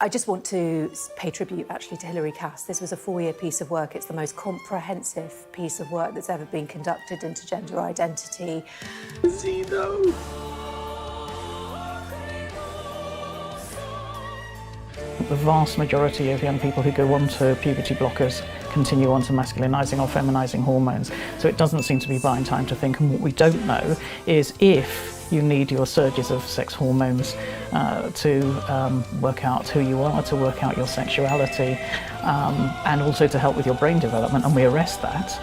I just want to pay tribute actually to Hilary Cass. This was a 4-year piece of work. It's the most comprehensive piece of work that's ever been conducted into gender identity. Zeno. The vast majority of young people who go on to puberty blockers continue on to masculinizing or feminizing hormones. So it doesn't seem to be buying time to think. And what we don't know is if you need your surges of sex hormones to work out who you are, to work out your sexuality, and also to help with your brain development, and we arrest that,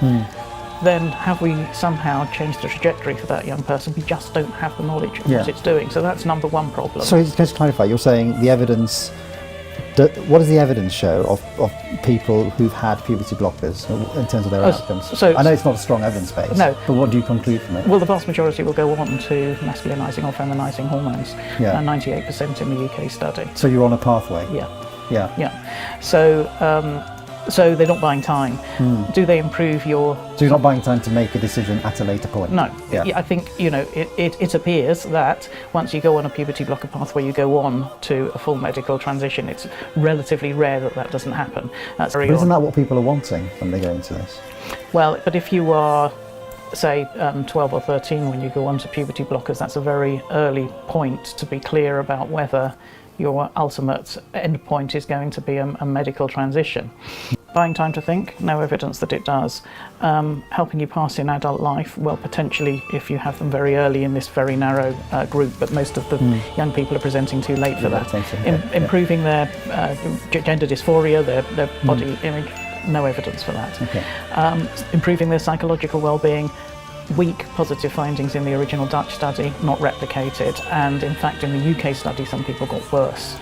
then have we somehow changed the trajectory for that young person? We just don't have the knowledge of what it's doing. So that's number one problem. So just to clarify, you're saying the evidence, what does the evidence show of people who've had puberty blockers in terms of their outcomes? So, I know it's not a strong evidence base, no, but what do you conclude from it? Well, the vast majority will go on to masculinizing or feminizing hormones. 98% in the UK study. So you're on a pathway? Yeah. So they're not buying time. Do they improve your... So you're not buying time to make a decision at a later point? No. I think, it appears that once you go on a puberty blocker pathway, you go on to a full medical transition. It's relatively rare that doesn't happen. But isn't that what people are wanting when they go into this? Well, but if you are, say, 12 or 13 when you go on to puberty blockers, that's a very early point to be clear about whether your ultimate endpoint is going to be a medical transition. Buying time to think, no evidence that it does. Helping you pass in adult life, well, potentially if you have them very early in this very narrow group, but most of the young people are presenting too late for that. Improving their gender dysphoria, their body image, no evidence for that. Improving their psychological well-being, weak positive findings in the original Dutch study, not replicated, and in fact in the UK study some people got worse.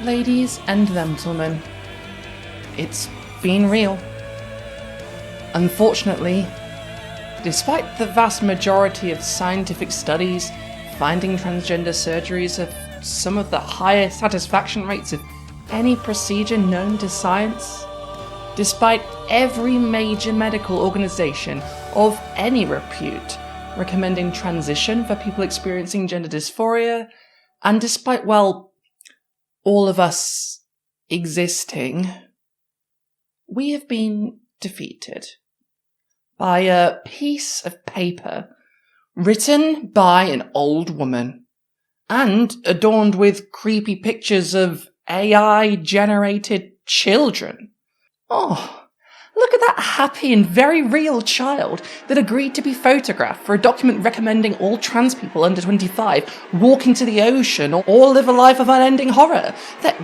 Ladies and gentlemen, it's been real. Unfortunately, despite the vast majority of scientific studies finding transgender surgeries have some of the highest satisfaction rates of any procedure known to science, despite every major medical organisation of any repute recommending transition for people experiencing gender dysphoria, and despite, well, all of us existing, we have been defeated by a piece of paper written by an old woman and adorned with creepy pictures of AI-generated children. Oh, look at that happy and very real child that agreed to be photographed for a document recommending all trans people under 25 walk into the ocean or live a life of unending horror.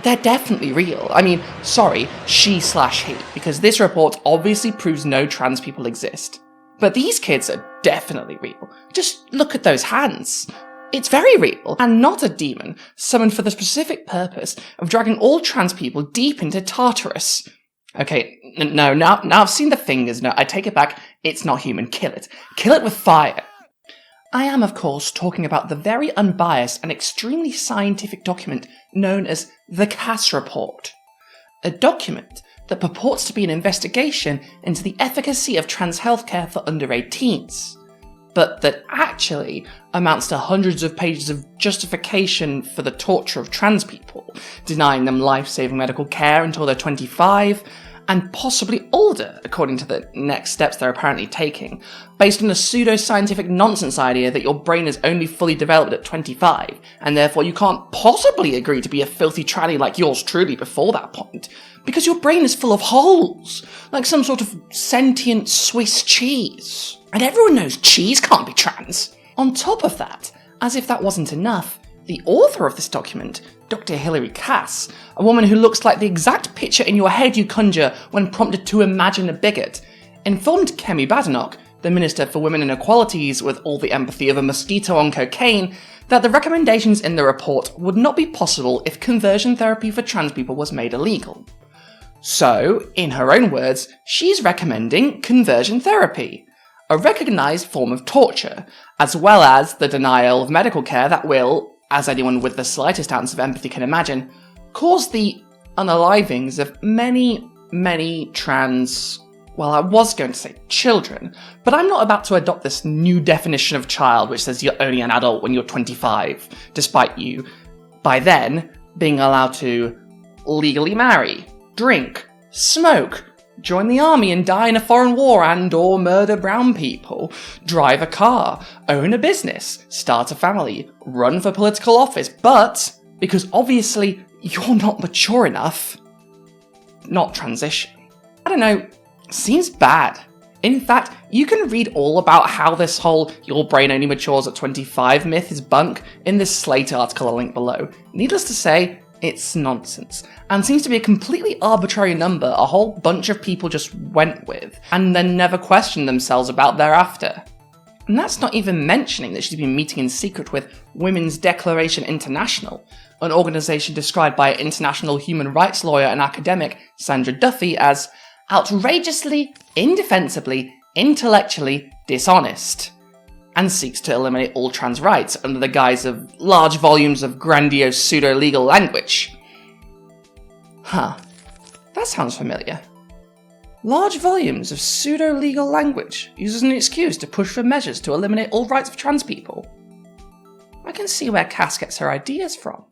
They're definitely real. I mean, sorry, she/he, because this report obviously proves no trans people exist. But these kids are definitely real. Just look at those hands. It's very real, and not a demon summoned for the specific purpose of dragging all trans people deep into Tartarus. Okay, no, now I've seen the fingers. No, I take it back. It's not human. Kill it. Kill it with fire. I am, of course, talking about the very unbiased and extremely scientific document known as the Cass Report. A document that purports to be an investigation into the efficacy of trans healthcare for under 18s, but that actually amounts to hundreds of pages of justification for the torture of trans people, denying them life-saving medical care until they're 25, and possibly older, according to the next steps they're apparently taking, based on a pseudo-scientific nonsense idea that your brain is only fully developed at 25, and therefore you can't possibly agree to be a filthy tranny like yours truly before that point, because your brain is full of holes, like some sort of sentient Swiss cheese. And everyone knows cheese can't be trans. On top of that, as if that wasn't enough, the author of this document, Dr. Hilary Cass, a woman who looks like the exact picture in your head you conjure when prompted to imagine a bigot, informed Kemi Badenoch, the Minister for Women and Equalities with all the empathy of a mosquito on cocaine, that the recommendations in the report would not be possible if conversion therapy for trans people was made illegal. So, in her own words, she's recommending conversion therapy, a recognised form of torture, as well as the denial of medical care that will, as anyone with the slightest ounce of empathy can imagine, cause the unalivings of many, many trans, well, I was going to say children, but I'm not about to adopt this new definition of child which says you're only an adult when you're 25, despite you, by then, being allowed to legally marry, drink, smoke, join the army and die in a foreign war and or murder brown people, drive a car, own a business, start a family, run for political office, but because obviously you're not mature enough, not transition. I don't know, seems bad. In fact, you can read all about how this whole your brain only matures at 25 myth is bunk in this Slate article I'll link below. Needless to say, it's nonsense, and seems to be a completely arbitrary number a whole bunch of people just went with, and then never questioned themselves about thereafter. And that's not even mentioning that she's been meeting in secret with Women's Declaration International, an organisation described by international human rights lawyer and academic Sandra Duffy as outrageously, indefensibly, intellectually dishonest, and seeks to eliminate all trans rights under the guise of large volumes of grandiose pseudo-legal language. Huh, that sounds familiar. Large volumes of pseudo-legal language used as an excuse to push for measures to eliminate all rights of trans people. I can see where Cass gets her ideas from.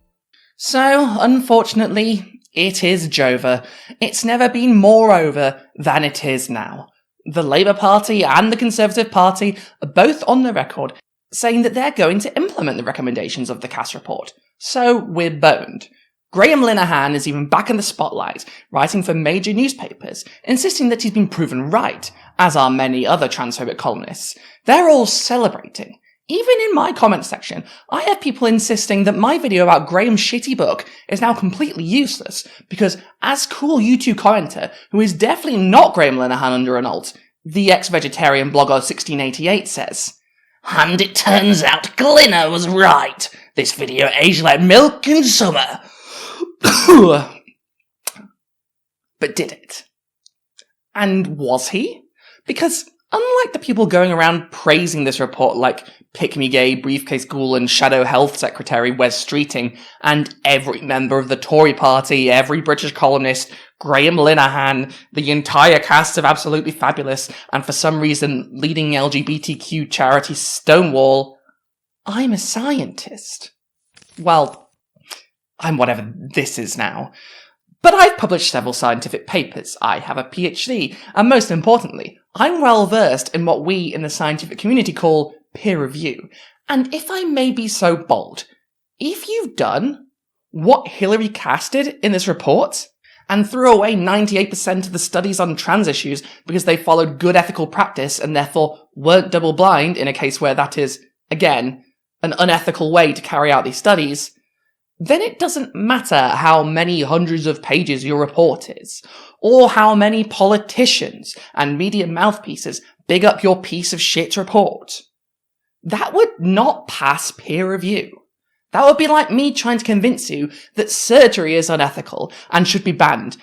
So, unfortunately, it is Jova. It's never been more over than it is now. The Labour Party and the Conservative Party are both on the record saying that they're going to implement the recommendations of the Cass report. So we're boned. Graham Linehan is even back in the spotlight, writing for major newspapers, insisting that he's been proven right, as are many other transphobic columnists. They're all celebrating. Even in my comment section, I have people insisting that my video about Graham's shitty book is now completely useless, because as cool YouTube commenter, who is definitely not Graham Linehan under an alt, the ex-vegetarian blogger 1688 says, "And it turns out Glinner was right. This video aged like milk in summer." But did it? And was he? Because unlike the people going around praising this report like Pick Me Gay, Briefcase Ghoul and Shadow Health Secretary Wes Streeting, and every member of the Tory party, every British columnist, Graham Linehan, the entire cast of Absolutely Fabulous, and for some reason leading LGBTQ charity Stonewall, I'm a scientist. Well, I'm whatever this is now. But I've published several scientific papers, I have a PhD, and most importantly, I'm well versed in what we in the scientific community call peer review. And if I may be so bold, if you've done what Hilary Cass did in this report, and threw away 98% of the studies on trans issues because they followed good ethical practice and therefore weren't double-blind in a case where that is, again, an unethical way to carry out these studies, then it doesn't matter how many hundreds of pages your report is, or how many politicians and media mouthpieces big up your piece of shit report. That would not pass peer review. That would be like me trying to convince you that surgery is unethical and should be banned,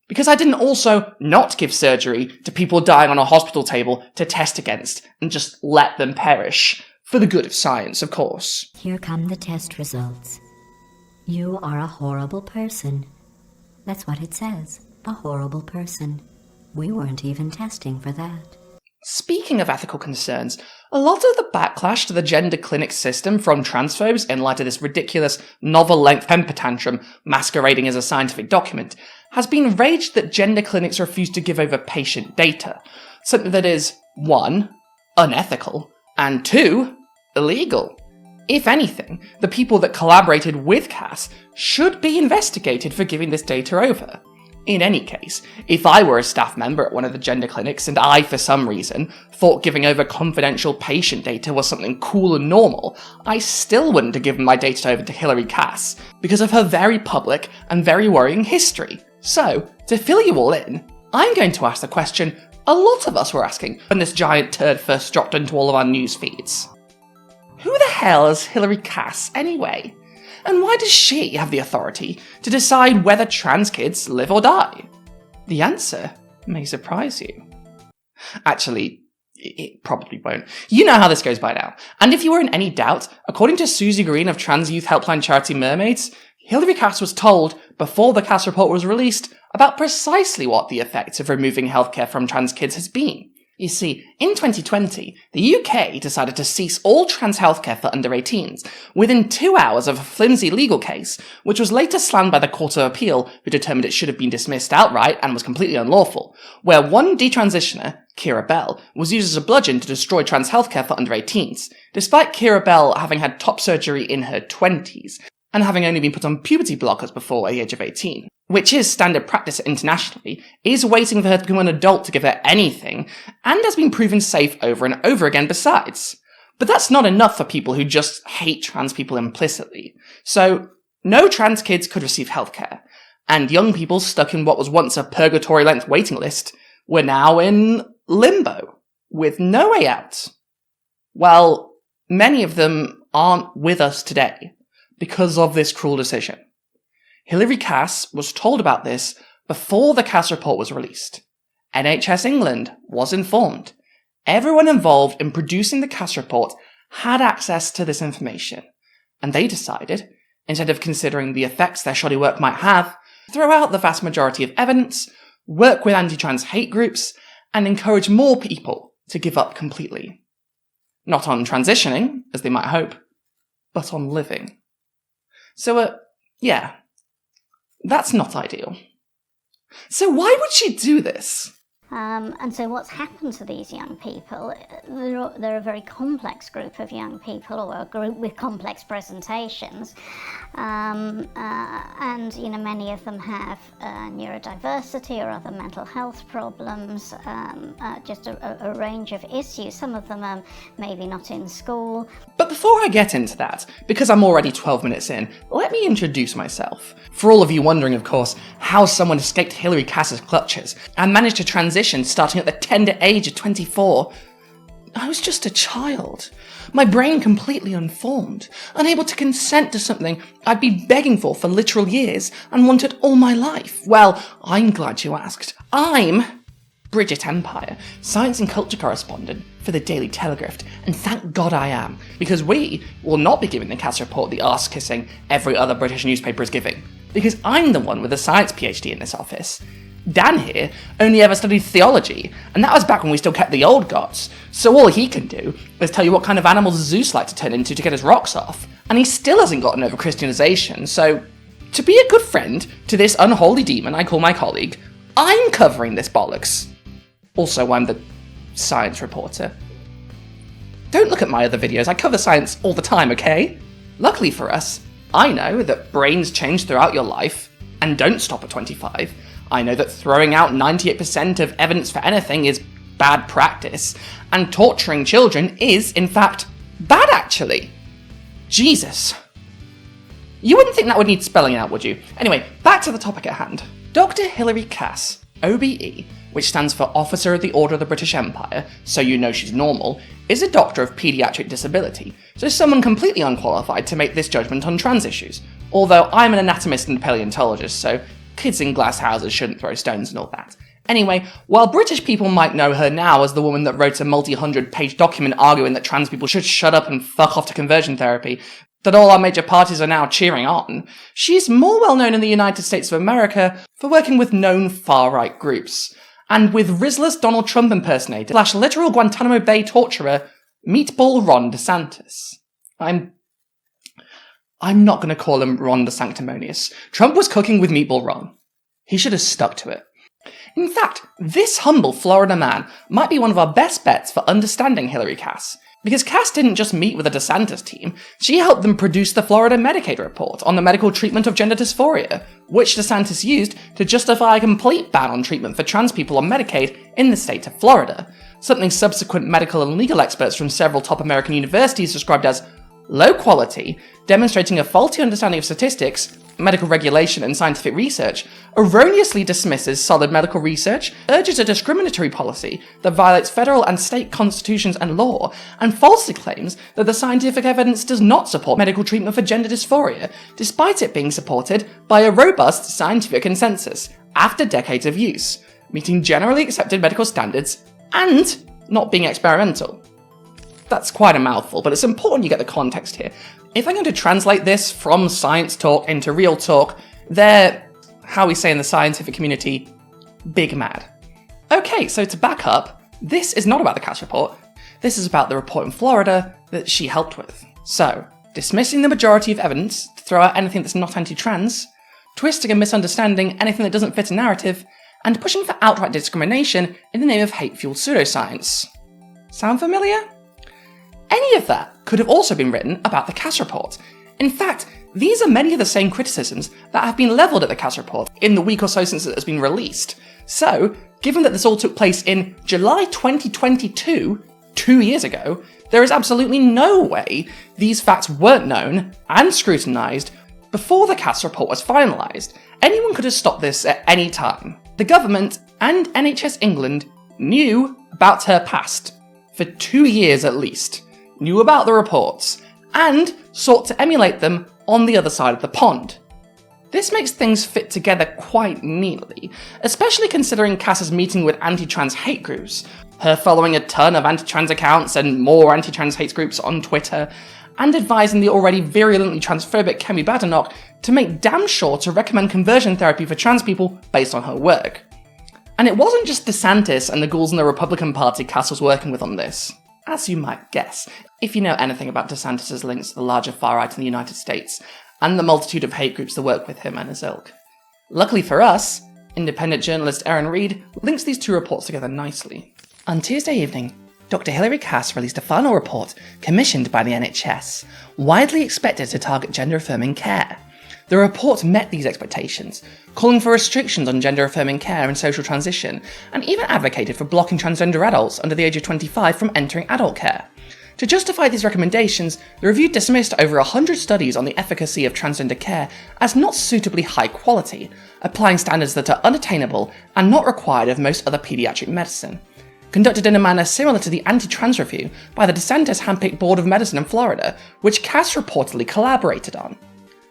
because I didn't also not give surgery to people dying on a hospital table to test against and just let them perish. For the good of science, of course. Here come the test results. You are a horrible person. That's what it says. A horrible person. We weren't even testing for that. Speaking of ethical concerns, a lot of the backlash to the gender clinic system from transphobes in light of this ridiculous novel-length temper tantrum masquerading as a scientific document has been raged that gender clinics refuse to give over patient data, something that is, 1, unethical, and 2, illegal. If anything, the people that collaborated with Cass should be investigated for giving this data over. In any case, if I were a staff member at one of the gender clinics and I, for some reason, thought giving over confidential patient data was something cool and normal, I still wouldn't have given my data over to Hilary Cass, because of her very public and very worrying history. So, to fill you all in, I'm going to ask the question a lot of us were asking when this giant turd first dropped into all of our news feeds. Who the hell is Hilary Cass, anyway? And why does she have the authority to decide whether trans kids live or die? The answer may surprise you. Actually, it probably won't. You know how this goes by now. And if you were in any doubt, according to Susie Green of trans youth helpline charity Mermaids, Hilary Cass was told, before the Cass report was released, about precisely what the effects of removing healthcare from trans kids has been. You see, in 2020, the UK decided to cease all trans healthcare for under 18s within 2 hours of a flimsy legal case, which was later slammed by the Court of Appeal, who determined it should have been dismissed outright and was completely unlawful, where one detransitioner, Kira Bell, was used as a bludgeon to destroy trans healthcare for under 18s, despite Kira Bell having had top surgery in her 20s, and having only been put on puberty blockers before the age of 18, which is standard practice internationally, is waiting for her to become an adult to give her anything, and has been proven safe over and over again besides. But that's not enough for people who just hate trans people implicitly. So, no trans kids could receive healthcare, and young people stuck in what was once a purgatory-length waiting list were now in limbo, with no way out. Well, many of them aren't with us today, because of this cruel decision. Hilary Cass was told about this before the Cass report was released. NHS England was informed. Everyone involved in producing the Cass report had access to this information, and they decided, instead of considering the effects their shoddy work might have, throw out the vast majority of evidence, work with anti-trans hate groups, and encourage more people to give up completely. Not on transitioning, as they might hope, but on living. So, yeah, that's not ideal. So why would she do this? And so what's happened to these young people, they're a very complex group of young people, or a group with complex presentations, and many of them have neurodiversity or other mental health problems, just a range of issues. Some of them are maybe not in school. But before I get into that, because I'm already 12 minutes in, let me introduce myself. For all of you wondering, of course, how someone escaped Hilary Cass's clutches and managed to transition starting at the tender age of 24. I was just a child. My brain completely unformed, unable to consent to something I'd been begging for literal years and wanted all my life. Well, I'm glad you asked. I'm Brigitte Empire, science and culture correspondent for the Daily Telegraph, and thank God I am, because we will not be giving the Cass report the arse-kissing every other British newspaper is giving, because I'm the one with a science PhD in this office. Dan here only ever studied theology, and that was back when we still kept the old gods, so all he can do is tell you what kind of animals Zeus liked to turn into to get his rocks off, and he still hasn't gotten over Christianization, so to be a good friend to this unholy demon I call my colleague, I'm covering this bollocks. Also, I'm the science reporter. Don't look at my other videos, I cover science all the time, okay? Luckily for us, I know that brains change throughout your life, and don't stop at 25. I know that throwing out 98% of evidence for anything is bad practice, and torturing children is, in fact, bad actually. Jesus. You wouldn't think that would need spelling out, would you? Anyway, back to the topic at hand. Dr. Hilary Cass, OBE, which stands for Officer of the Order of the British Empire, so you know she's normal, is a doctor of paediatric disability, so someone completely unqualified to make this judgment on trans issues, although I'm an anatomist and paleontologist, so kids in glass houses shouldn't throw stones and all that. Anyway, while British people might know her now as the woman that wrote a multi-100-page document arguing that trans people should shut up and fuck off to conversion therapy, that all our major parties are now cheering on, she's more well known in the United States of America for working with known far-right groups, and with Rizzler's Donald Trump impersonator / literal Guantanamo Bay torturer, Meatball Ron DeSantis. I'm not going to call him Ron the Sanctimonious. Trump was cooking with Meatball Ron. He should have stuck to it. In fact, this humble Florida man might be one of our best bets for understanding Hilary Cass, because Cass didn't just meet with the DeSantis team, she helped them produce the Florida Medicaid report on the medical treatment of gender dysphoria, which DeSantis used to justify a complete ban on treatment for trans people on Medicaid in the state of Florida, something subsequent medical and legal experts from several top American universities described as low quality, demonstrating a faulty understanding of statistics, medical regulation, and scientific research, erroneously dismisses solid medical research, urges a discriminatory policy that violates federal and state constitutions and law, and falsely claims that the scientific evidence does not support medical treatment for gender dysphoria, despite it being supported by a robust scientific consensus, after decades of use, meeting generally accepted medical standards, and not being experimental. That's quite a mouthful, but it's important you get the context here. If I'm going to translate this from science talk into real talk, they're, how we say in the scientific community, big mad. Okay, so to back up, This is not about the Cass report. This is about the report in Florida that she helped with. So, dismissing the majority of evidence to throw out anything that's not anti-trans, twisting and misunderstanding anything that doesn't fit a narrative, and pushing for outright discrimination in the name of hate-fueled pseudoscience. Sound familiar? Any of that could have also been written about the Cass report. In fact, these are many of the same criticisms that have been levelled at the Cass report in the week or so since it has been released. So, given that this all took place in July 2022, 2 years ago, there is absolutely no way these facts weren't known and scrutinised before the Cass report was finalised. Anyone could have stopped this at any time. The government and NHS England knew about her past for 2 years at least, knew about the reports, and sought to emulate them on the other side of the pond. This makes things fit together quite neatly, especially considering Cass's meeting with anti-trans hate groups, her following a ton of anti-trans accounts and more anti-trans hate groups on Twitter, and advising the already virulently transphobic Kemi Badenoch to make damn sure to recommend conversion therapy for trans people based on her work. And it wasn't just DeSantis and the ghouls in the Republican Party Cass was working with on this, as you might guess, if you know anything about DeSantis' links to the larger far-right in the United States, and the multitude of hate groups that work with him and his ilk. Luckily for us, independent journalist Erin Reed links these two reports together nicely. On Tuesday evening, Dr. Hilary Cass released a final report commissioned by the NHS, widely expected to target gender-affirming care. The report met these expectations, calling for restrictions on gender-affirming care and social transition, and even advocated for blocking transgender adults under the age of 25 from entering adult care. To justify these recommendations, the review dismissed over 100 studies on the efficacy of transgender care as not suitably high quality, applying standards that are unattainable and not required of most other paediatric medicine. Conducted in a manner similar to the anti-trans review by the DeSantis handpicked Board of Medicine in Florida, which Cass reportedly collaborated on.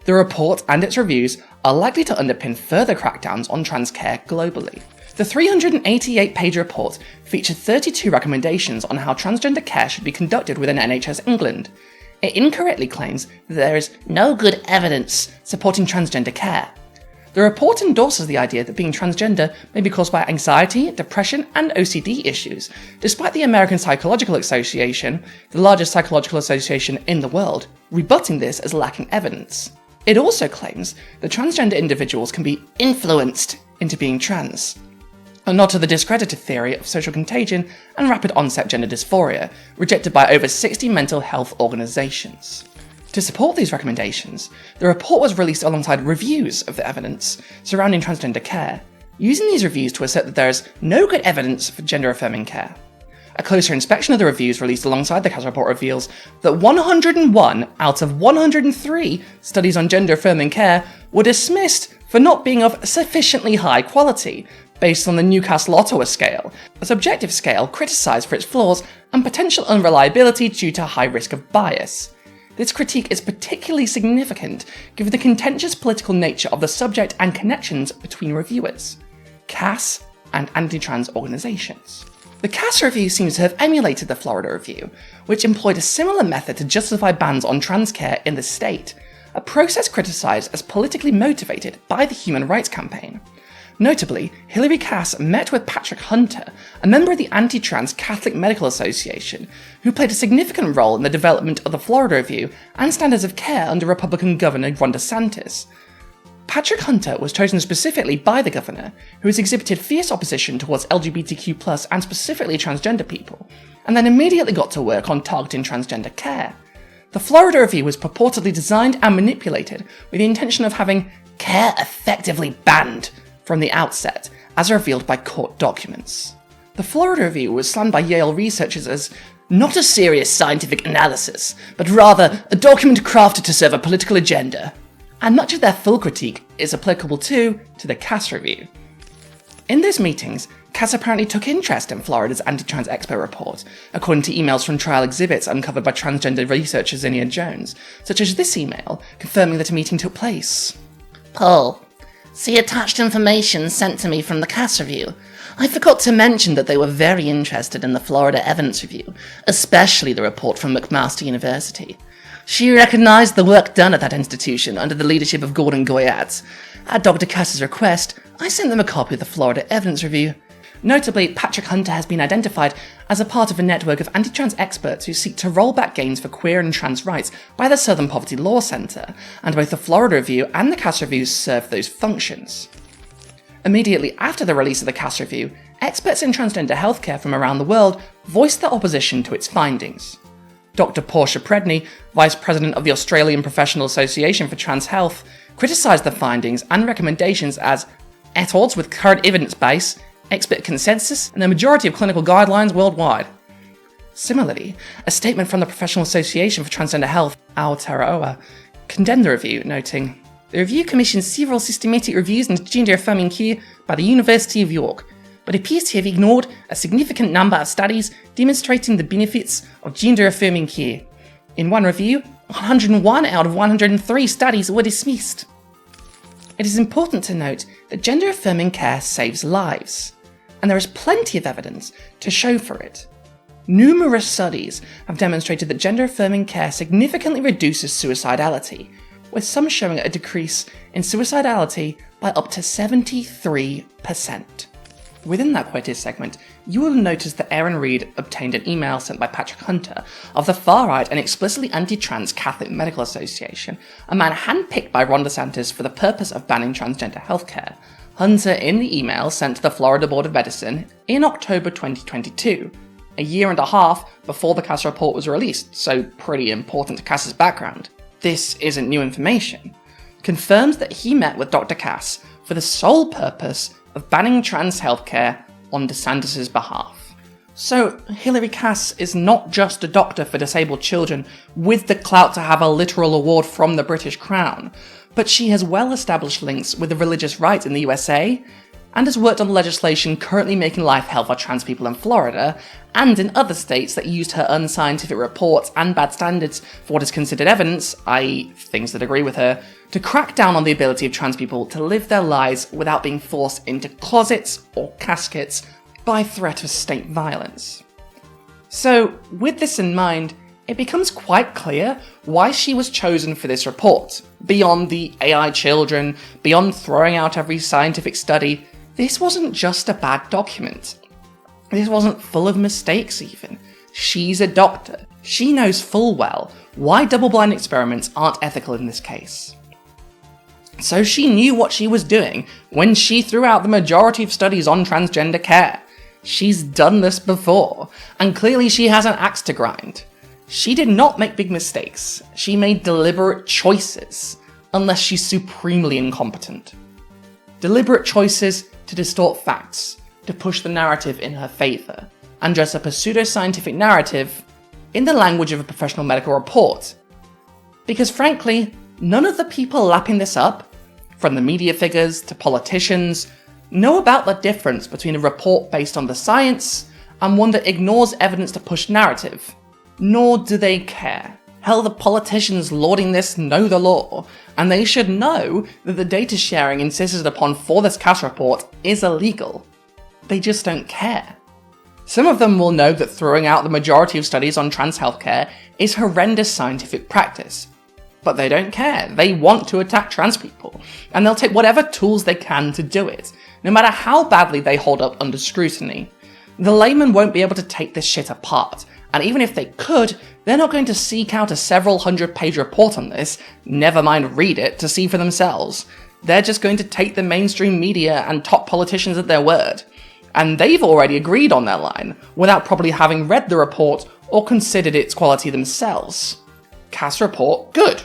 The report and its reviews are likely to underpin further crackdowns on trans care globally. The 388-page report featured 32 recommendations on how transgender care should be conducted within NHS England. It incorrectly claims that there is no good evidence supporting transgender care. The report endorses the idea that being transgender may be caused by anxiety, depression, and OCD issues, despite the American Psychological Association, the largest psychological association in the world, rebutting this as lacking evidence. It also claims that transgender individuals can be influenced into being trans, a nod to the discredited theory of social contagion and rapid onset gender dysphoria, rejected by over 60 mental health organisations. To support these recommendations, the report was released alongside reviews of the evidence surrounding transgender care, using these reviews to assert that there is no good evidence for gender-affirming care. A closer inspection of the reviews released alongside the Cass report reveals that 101 out of 103 studies on gender-affirming care were dismissed for not being of sufficiently high quality, based on the Newcastle Ottawa scale, a subjective scale criticised for its flaws and potential unreliability due to high risk of bias. This critique is particularly significant given the contentious political nature of the subject and connections between reviewers, Cass and anti-trans organisations. The Cass review seems to have emulated the Florida review, which employed a similar method to justify bans on trans care in the state, a process criticised as politically motivated by the Human Rights Campaign. Notably, Hilary Cass met with Patrick Hunter, a member of the Anti-Trans Catholic Medical Association, who played a significant role in the development of the Florida Review and standards of care under Republican Governor Ron DeSantis. Patrick Hunter was chosen specifically by the governor, who has exhibited fierce opposition towards LGBTQ+ and specifically transgender people, and then immediately got to work on targeting transgender care. The Florida Review was purportedly designed and manipulated with the intention of having care effectively banned from the outset, as revealed by court documents. The Florida Review was slammed by Yale researchers as not a serious scientific analysis, but rather a document crafted to serve a political agenda. And much of their full critique is applicable too to the Cass Review. In those meetings, Cass apparently took interest in Florida's anti-trans expo report, according to emails from trial exhibits uncovered by transgender researcher Zinnia Jones, such as this email confirming that a meeting took place. Paul, see attached information sent to me from the Cass Review. I forgot to mention that they were very interested in the Florida Evidence Review, especially the report from McMaster University. She recognised the work done at that institution under the leadership of Gordon Goyat. At Dr. Cass's request, I sent them a copy of the Florida Evidence Review. Notably, Patrick Hunter has been identified as a part of a network of anti-trans experts who seek to roll back gains for queer and trans rights by the Southern Poverty Law Center, and both the Florida Review and the Cass Review serve those functions. Immediately after the release of the Cass Review, experts in transgender healthcare from around the world voiced their opposition to its findings. Dr. Portia Predney, Vice President of the Australian Professional Association for Trans Health, criticised the findings and recommendations as at odds with current evidence base, expert consensus, and the majority of clinical guidelines worldwide. Similarly, a statement from the Professional Association for Transgender Health, Aotearoa, condemned the review, noting, "The review commissioned several systematic reviews into gender-affirming care by the University of York, but appears to have ignored a significant number of studies demonstrating the benefits of gender-affirming care. In one review, 101 out of 103 studies were dismissed." It is important to note that gender-affirming care saves lives, and there is plenty of evidence to show for it. Numerous studies have demonstrated that gender-affirming care significantly reduces suicidality, with some showing a decrease in suicidality by up to 73%. Within that quoted segment, you will notice that Aaron Reed obtained an email sent by Patrick Hunter of the far-right and explicitly anti-trans Catholic Medical Association, a man handpicked by Ron DeSantis for the purpose of banning transgender healthcare. Hunter, in the email sent to the Florida Board of Medicine in October 2022, a year and a half before the Cass report was released, so pretty important to Cass's background. This isn't new information. Confirms that he met with Dr. Cass for the sole purpose of banning trans healthcare on DeSantis' behalf. So, Hilary Cass is not just a doctor for disabled children with the clout to have a literal award from the British Crown, but she has well-established links with the religious right in the USA, and has worked on legislation currently making life hell for trans people in Florida, and in other states that used her unscientific reports and bad standards for what is considered evidence, i.e. things that agree with her, to crack down on the ability of trans people to live their lives without being forced into closets or caskets by threat of state violence. So, with this in mind, it becomes quite clear why she was chosen for this report. Beyond the AI children, beyond throwing out every scientific study, this wasn't just a bad document. This wasn't full of mistakes even. She's a doctor. She knows full well why double-blind experiments aren't ethical in this case. So she knew what she was doing when she threw out the majority of studies on transgender care. She's done this before, and clearly she has an axe to grind. She did not make big mistakes. She made deliberate choices, unless she's supremely incompetent. Deliberate choices to distort facts, to push the narrative in her favour, and dress up a pseudo-scientific narrative in the language of a professional medical report. Because frankly, none of the people lapping this up, from the media figures to politicians, know about the difference between a report based on the science and one that ignores evidence to push narrative. Nor do they care. Hell, the politicians lauding this know the law, and they should know that the data sharing insisted upon for this Cass report is illegal. They just don't care. Some of them will know that throwing out the majority of studies on trans healthcare is horrendous scientific practice. But they don't care. They want to attack trans people, and they'll take whatever tools they can to do it, no matter how badly they hold up under scrutiny. The layman won't be able to take this shit apart, and even if they could, they're not going to seek out a several hundred-page report on this, never mind read it, to see for themselves. They're just going to take the mainstream media and top politicians at their word. And they've already agreed on their line, without probably having read the report or considered its quality themselves. Cass report, good.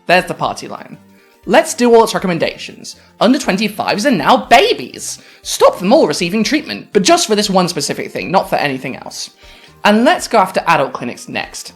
There's the party line. Let's do all its recommendations. Under 25s are now babies. Stop them all receiving treatment, but just for this one specific thing, not for anything else. And let's go after adult clinics next.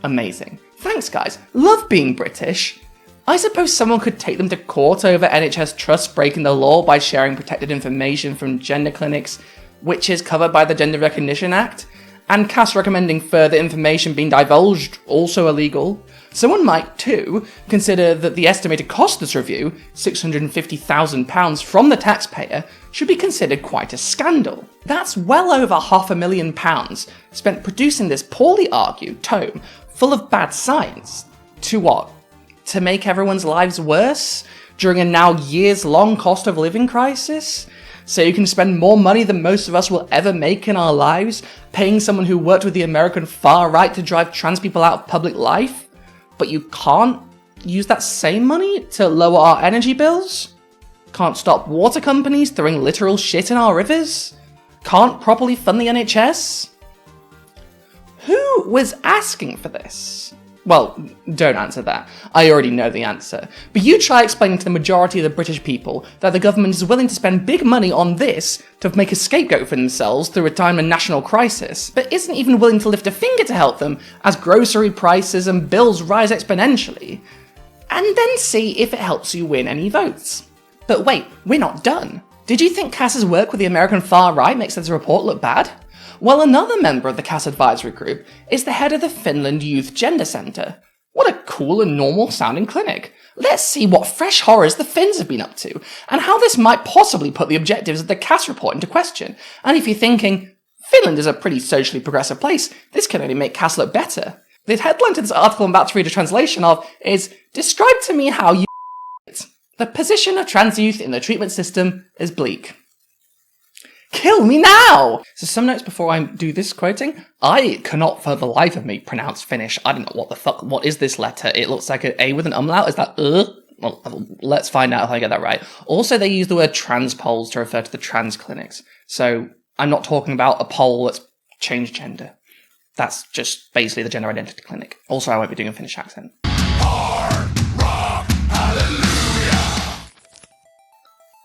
Amazing. Thanks guys, love being British. I suppose someone could take them to court over NHS trusts breaking the law by sharing protected information from gender clinics, which is covered by the Gender Recognition Act, and Cass recommending further information being divulged, also illegal. Someone might, too, consider that the estimated cost of this review, £650,000 from the taxpayer, should be considered quite a scandal. That's well over £500,000 spent producing this poorly argued tome full of bad science. To what? To make everyone's lives worse? during a now years-long cost of living crisis? So you can spend more money than most of us will ever make in our lives, paying someone who worked with the American far-right to drive trans people out of public life, but you can't use that same money to lower our energy bills? Can't stop water companies throwing literal shit in our rivers? Can't properly fund the NHS? Who was asking for this? Well, don't answer that. I already know the answer. But you try explaining to the majority of the British people that the government is willing to spend big money on this to make a scapegoat for themselves through a time of national crisis, but isn't even willing to lift a finger to help them as grocery prices and bills rise exponentially, and then see if it helps you win any votes. But wait, we're not done. Did you think Cass's work with the American far-right makes this report look bad? Well, another member of the Cass advisory group is the head of the Finland Youth Gender Centre. What a cool and normal sounding clinic. Let's see what fresh horrors the Finns have been up to, and how this might possibly put the objectives of the Cass report into question. And if you're thinking, Finland is a pretty socially progressive place, this can only make Cass look better. The headline to this article I'm about to read a translation of is, "Describe to me how you it. The position of trans youth in the treatment system is bleak." Kill me now! So some notes before I do this quoting. I cannot for the life of me pronounce Finnish. I don't know what is this letter? It looks like an A with an umlaut. Is that Well, let's find out if I get that right. Also, they use the word trans poles to refer to the trans clinics. So I'm not talking about a pole that's changed gender. That's just basically the gender identity clinic. Also, I won't be doing a Finnish accent.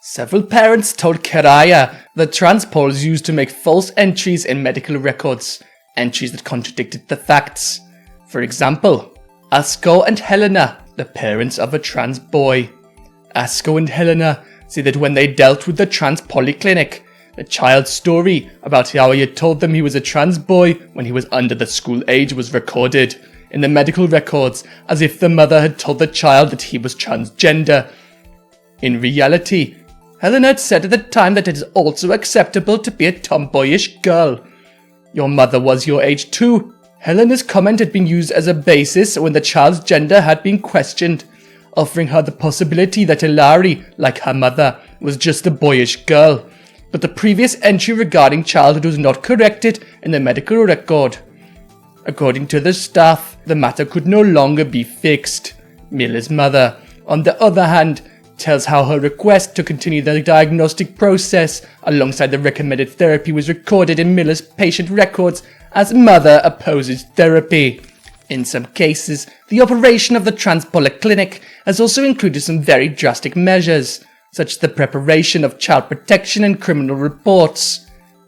Several parents told Keraja that trans polls used to make false entries in medical records, entries that contradicted the facts. For example, Asko and Helena, the parents of a trans boy. Asko and Helena say that when they dealt with the trans polyclinic, the child's story about how he had told them he was a trans boy when he was under the school age was recorded in the medical records as if the mother had told the child that he was transgender. In reality, Helena had said at the time that it is also acceptable to be a tomboyish girl. Your mother was your age too. Helena's comment had been used as a basis when the child's gender had been questioned, offering her the possibility that Hilary, like her mother, was just a boyish girl. But the previous entry regarding childhood was not corrected in the medical record. According to the staff, the matter could no longer be fixed. Miller's mother, on the other hand, tells how her request to continue the diagnostic process alongside the recommended therapy was recorded in Miller's patient records as mother opposes therapy. In some cases, the operation of the trans polyclinic has also included some very drastic measures, such as the preparation of child protection and criminal reports.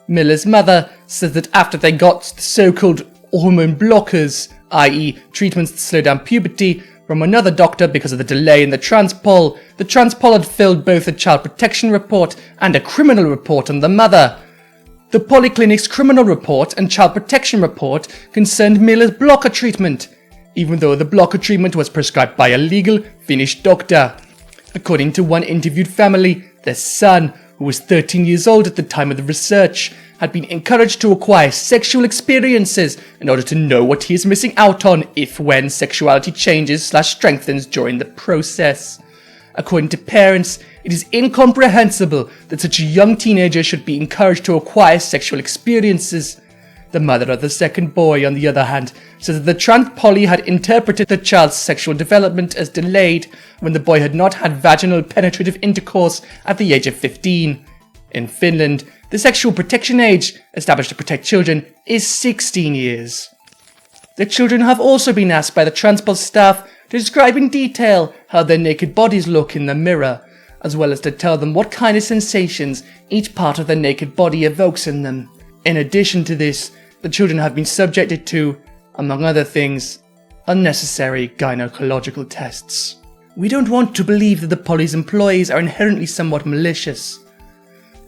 Miller's mother says that after they got the so-called hormone blockers, i.e. treatments to slow down puberty, from another doctor because of the delay in the transpol had filled both a child protection report and a criminal report on the mother. The polyclinic's criminal report and child protection report concerned Miller's blocker treatment, even though the blocker treatment was prescribed by a legal Finnish doctor. According to one interviewed family, their son, who was 13 years old at the time of the research, had been encouraged to acquire sexual experiences in order to know what he is missing out on if when sexuality changes/strengthens during the process. According to parents, it is incomprehensible that such a young teenager should be encouraged to acquire sexual experiences. The mother of the second boy, on the other hand, says that the trans poly had interpreted the child's sexual development as delayed when the boy had not had vaginal penetrative intercourse at the age of 15. In Finland, the sexual protection age, established to protect children, is 16 years. The children have also been asked by the transpol staff to describe in detail how their naked bodies look in the mirror, as well as to tell them what kind of sensations each part of their naked body evokes in them. In addition to this, the children have been subjected to, among other things, unnecessary gynecological tests. We don't want to believe that the Poly's employees are inherently somewhat malicious,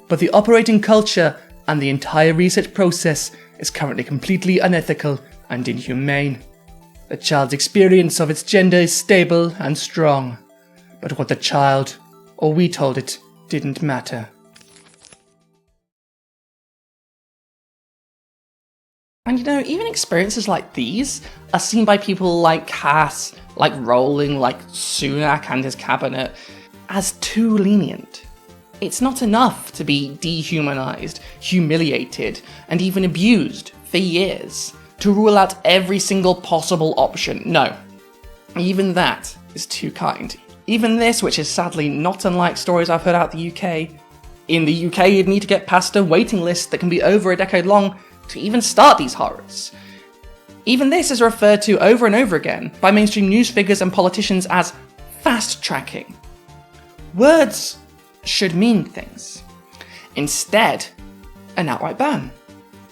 but the operating culture and the entire research process is currently completely unethical and inhumane. The child's experience of its gender is stable and strong, but what the child, or we told it, didn't matter. And even experiences like these are seen by people like Cass, like Rowling, like Sunak and his cabinet, as too lenient. It's not enough to be dehumanized, humiliated, and even abused for years to rule out every single possible option. No, even that is too kind. Even this, which is sadly not unlike stories I've heard out the UK. In the UK, you'd need to get past a waiting list that can be over a decade long to even start these horrors. Even this is referred to over and over again by mainstream news figures and politicians as fast-tracking. Words should mean things. Instead, an outright ban.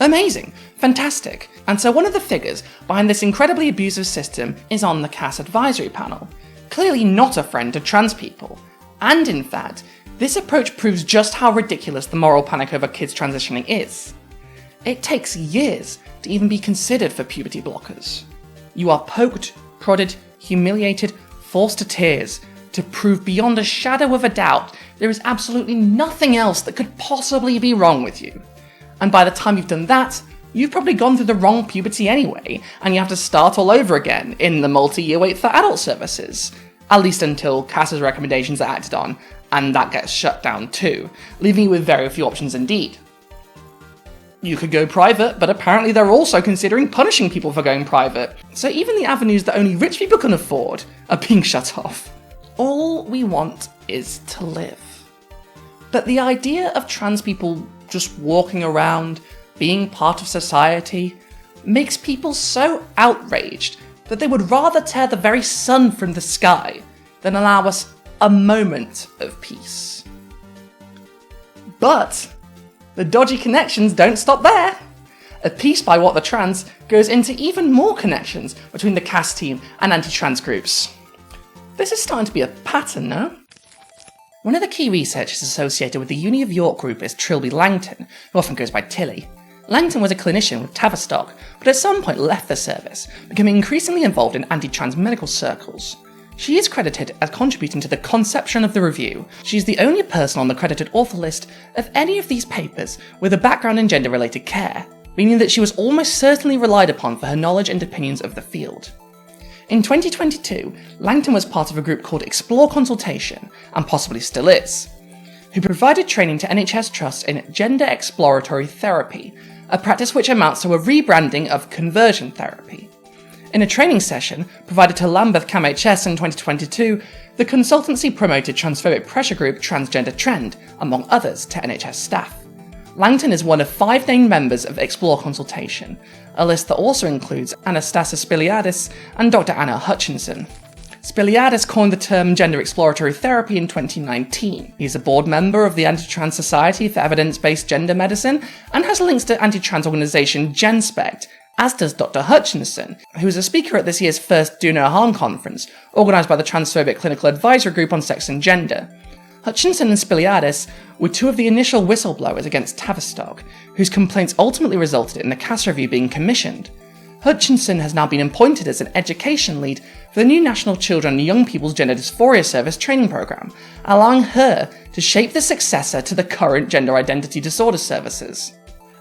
Amazing, fantastic. And so one of the figures behind this incredibly abusive system is on the CAS advisory panel. Clearly not a friend to trans people. And in fact, this approach proves just how ridiculous the moral panic over kids transitioning is. It takes years to even be considered for puberty blockers. You are poked, prodded, humiliated, forced to tears to prove beyond a shadow of a doubt there is absolutely nothing else that could possibly be wrong with you. And by the time you've done that, you've probably gone through the wrong puberty anyway, and you have to start all over again in the multi-year wait for adult services. At least until CAS's recommendations are acted on, and that gets shut down too, leaving you with very few options indeed. You could go private, but apparently they're also considering punishing people for going private, so even the avenues that only rich people can afford are being shut off. All we want is to live. But the idea of trans people just walking around, being part of society, makes people so outraged that they would rather tear the very sun from the sky than allow us a moment of peace. But the dodgy connections don't stop there. A piece by What the Trans goes into even more connections between the CAS team and anti-trans groups. This is starting to be a pattern, no? One of the key researchers associated with the Uni of York group is Trilby Langton, who often goes by Tilly. Langton was a clinician with Tavistock, but at some point left the service, becoming increasingly involved in anti-trans medical circles. She is credited as contributing to the conception of the review. She is the only person on the credited author list of any of these papers with a background in gender-related care, meaning that she was almost certainly relied upon for her knowledge and opinions of the field. In 2022, Langton was part of a group called Explore Consultation, and possibly still is, who provided training to NHS trusts in gender exploratory therapy, a practice which amounts to a rebranding of conversion therapy. In a training session provided to Lambeth CAMHS in 2022, the consultancy promoted transphobic pressure group Transgender Trend, among others, to NHS staff. Langton is one of 5 named members of Explore Consultation, a list that also includes Anastasia Spiliadis and Dr. Anna Hutchinson. Spiliadis coined the term gender exploratory therapy in 2019. He's a board member of the Anti-Trans Society for Evidence-Based Gender Medicine and has links to anti-trans organisation GenSpect, as does Dr. Hutchinson, who was a speaker at this year's first Do No Harm conference, organised by the Transphobic Clinical Advisory Group on Sex and Gender. Hutchinson and Spiliadis were 2 of the initial whistleblowers against Tavistock, whose complaints ultimately resulted in the CAS review being commissioned. Hutchinson has now been appointed as an education lead for the new National Children and Young People's Gender Dysphoria Service training programme, allowing her to shape the successor to the current gender identity disorder services.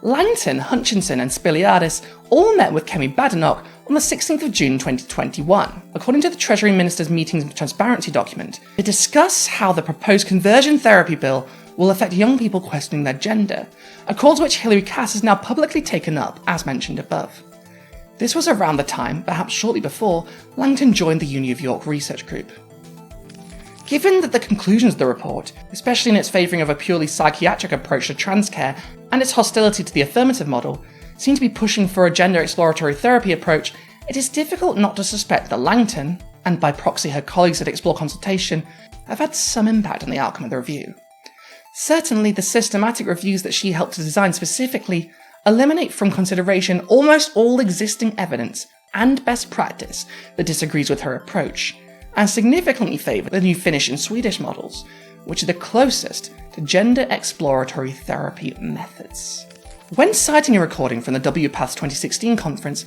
Langton, Hutchinson and Spiliadis all met with Kemi Badenoch on the 16th of June 2021, according to the Treasury Minister's Meetings and Transparency document, to discuss how the proposed conversion therapy bill will affect young people questioning their gender, a cause which Hilary Cass has now publicly taken up, as mentioned above. This was around the time, perhaps shortly before, Langton joined the Uni of York research group. Given that the conclusions of the report, especially in its favouring of a purely psychiatric approach to trans care and its hostility to the affirmative model, seem to be pushing for a gender exploratory therapy approach, it is difficult not to suspect that Langton, and by proxy her colleagues at Explore Consultation, have had some impact on the outcome of the review. Certainly, the systematic reviews that she helped to design specifically eliminate from consideration almost all existing evidence and best practice that disagrees with her approach, and significantly favour the new Finnish and Swedish models, which are the closest to gender exploratory therapy methods. When citing a recording from the WPATH's 2016 conference,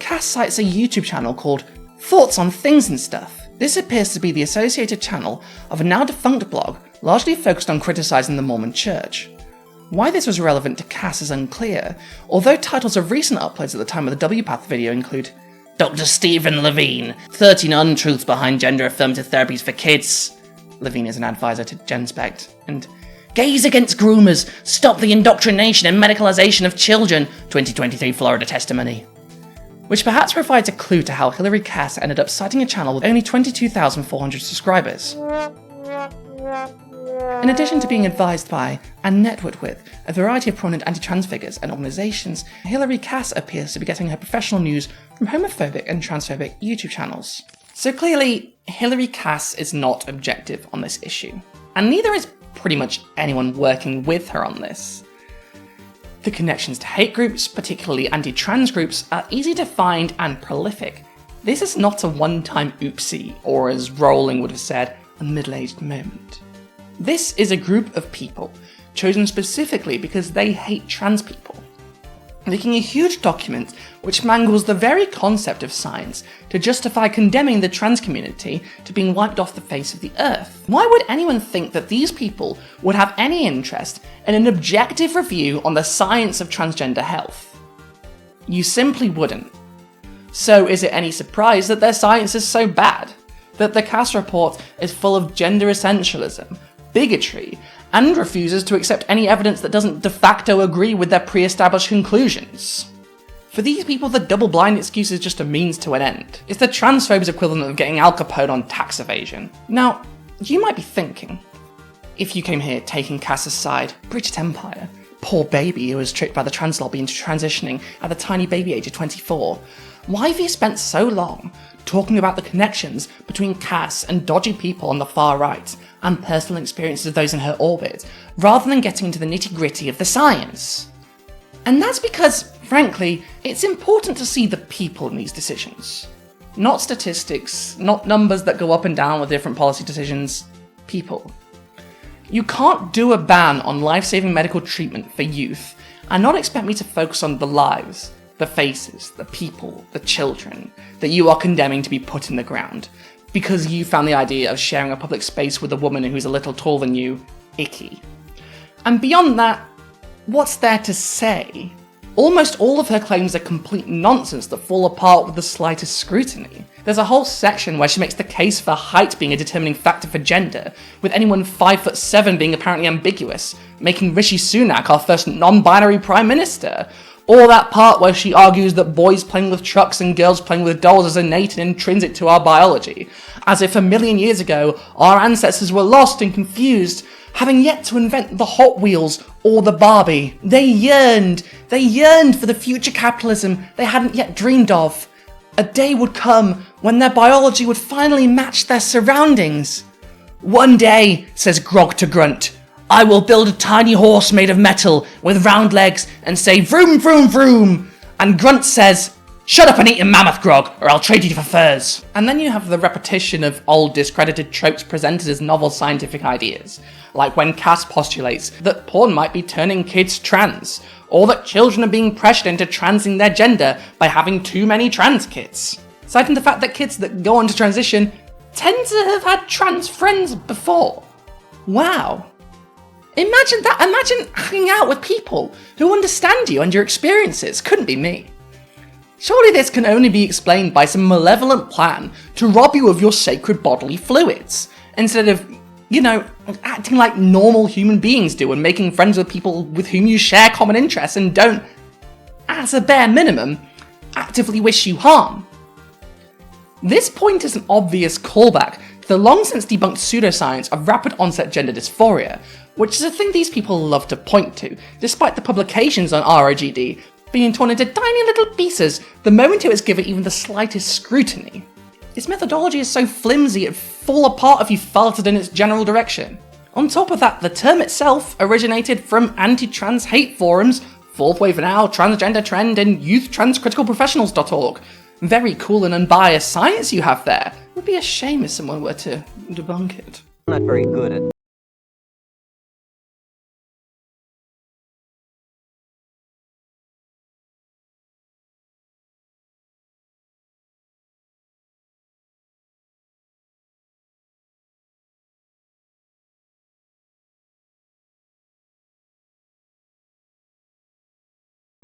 Cass cites a YouTube channel called Thoughts on Things and Stuff. This appears to be the associated channel of a now defunct blog largely focused on criticising the Mormon Church. Why this was relevant to Cass is unclear, although titles of recent uploads at the time of the WPATH video include Dr. Stephen Levine, 13 Untruths Behind Gender Affirmative Therapies for Kids, Levine is an advisor to GenSpect, and Gays Against Groomers, Stop the Indoctrination and Medicalization of Children, 2023 Florida Testimony. Which perhaps provides a clue to how Hilary Cass ended up citing a channel with only 22,400 subscribers. In addition to being advised by and networked with a variety of prominent anti-trans figures and organisations, Hilary Cass appears to be getting her professional news from homophobic and transphobic YouTube channels. So clearly, Hilary Cass is not objective on this issue, and neither is pretty much anyone working with her on this. The connections to hate groups, particularly anti-trans groups, are easy to find and prolific. This is not a one-time oopsie, or as Rowling would have said, a middle-aged moment. This is a group of people, chosen specifically because they hate trans people, making a huge document which mangles the very concept of science to justify condemning the trans community to being wiped off the face of the earth. Why would anyone think that these people would have any interest in an objective review on the science of transgender health? You simply wouldn't. So is it any surprise that their science is so bad? That the Cass report is full of gender essentialism, bigotry, and refuses to accept any evidence that doesn't de facto agree with their pre-established conclusions? For these people, the double-blind excuse is just a means to an end. It's the transphobes' equivalent of getting Al Capone on tax evasion. Now, you might be thinking, if you came here taking Cass's side, Brigitte Empire, poor baby who was tricked by the trans lobby into transitioning at the tiny baby age of 24, why have you spent so long talking about the connections between Cass and dodgy people on the far right, and personal experiences of those in her orbit, rather than getting into the nitty-gritty of the science? And that's because, frankly, it's important to see the people in these decisions. Not statistics, not numbers that go up and down with different policy decisions, people. You can't do a ban on life-saving medical treatment for youth and not expect me to focus on the lives, the faces, the people, the children that you are condemning to be put in the ground because you found the idea of sharing a public space with a woman who's a little taller than you icky. And beyond that, what's there to say? Almost all of her claims are complete nonsense that fall apart with the slightest scrutiny. There's a whole section where she makes the case for height being a determining factor for gender, with anyone 5'7" being apparently ambiguous, making Rishi Sunak our first non-binary prime minister. Or that part where she argues that boys playing with trucks and girls playing with dolls is innate and intrinsic to our biology, as if 1,000,000 years ago our ancestors were lost and confused, having yet to invent the Hot Wheels or the Barbie. They yearned for the future capitalism they hadn't yet dreamed of. A day would come when their biology would finally match their surroundings. One day, says Grog to Grunt, I will build a tiny horse made of metal with round legs and say vroom vroom vroom. And Grunt says, shut up and eat your mammoth, Grog, or I'll trade you for furs. And then you have the repetition of old discredited tropes presented as novel scientific ideas, like when Cass postulates that porn might be turning kids trans, or that children are being pressured into transing their gender by having too many trans kids, citing the fact that kids that go on to transition tend to have had trans friends before. Wow. Imagine that. Imagine hanging out with people who understand you and your experiences. Couldn't be me. Surely this can only be explained by some malevolent plan to rob you of your sacred bodily fluids, instead of, acting like normal human beings do and making friends with people with whom you share common interests and don't, as a bare minimum, actively wish you harm. This point is an obvious callback to the long-since debunked pseudoscience of rapid onset gender dysphoria, which is a thing these people love to point to, despite the publications on ROGD being torn into tiny little pieces the moment it was given even the slightest scrutiny. Its methodology is so flimsy it'd fall apart if you farted in its general direction. On top of that, the term itself originated from anti-trans hate forums, Fourth Wave Now, Transgender Trend, and YouthTransCriticalProfessionals.org. Very cool and unbiased science you have there. It would be a shame if someone were to debunk it. I'm not very good at a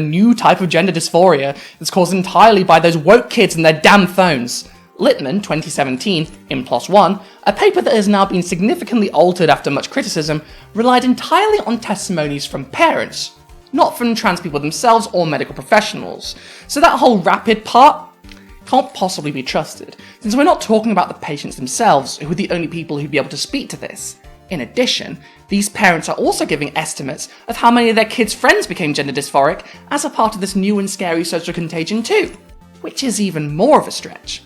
new type of gender dysphoria that's caused entirely by those woke kids and their damn phones. Littman, 2017, in PLOS ONE, a paper that has now been significantly altered after much criticism, relied entirely on testimonies from parents, not from trans people themselves or medical professionals. So that whole rapid part can't possibly be trusted, since we're not talking about the patients themselves, who are the only people who'd be able to speak to this. In addition, these parents are also giving estimates of how many of their kids' friends became gender dysphoric as a part of this new and scary social contagion too, which is even more of a stretch.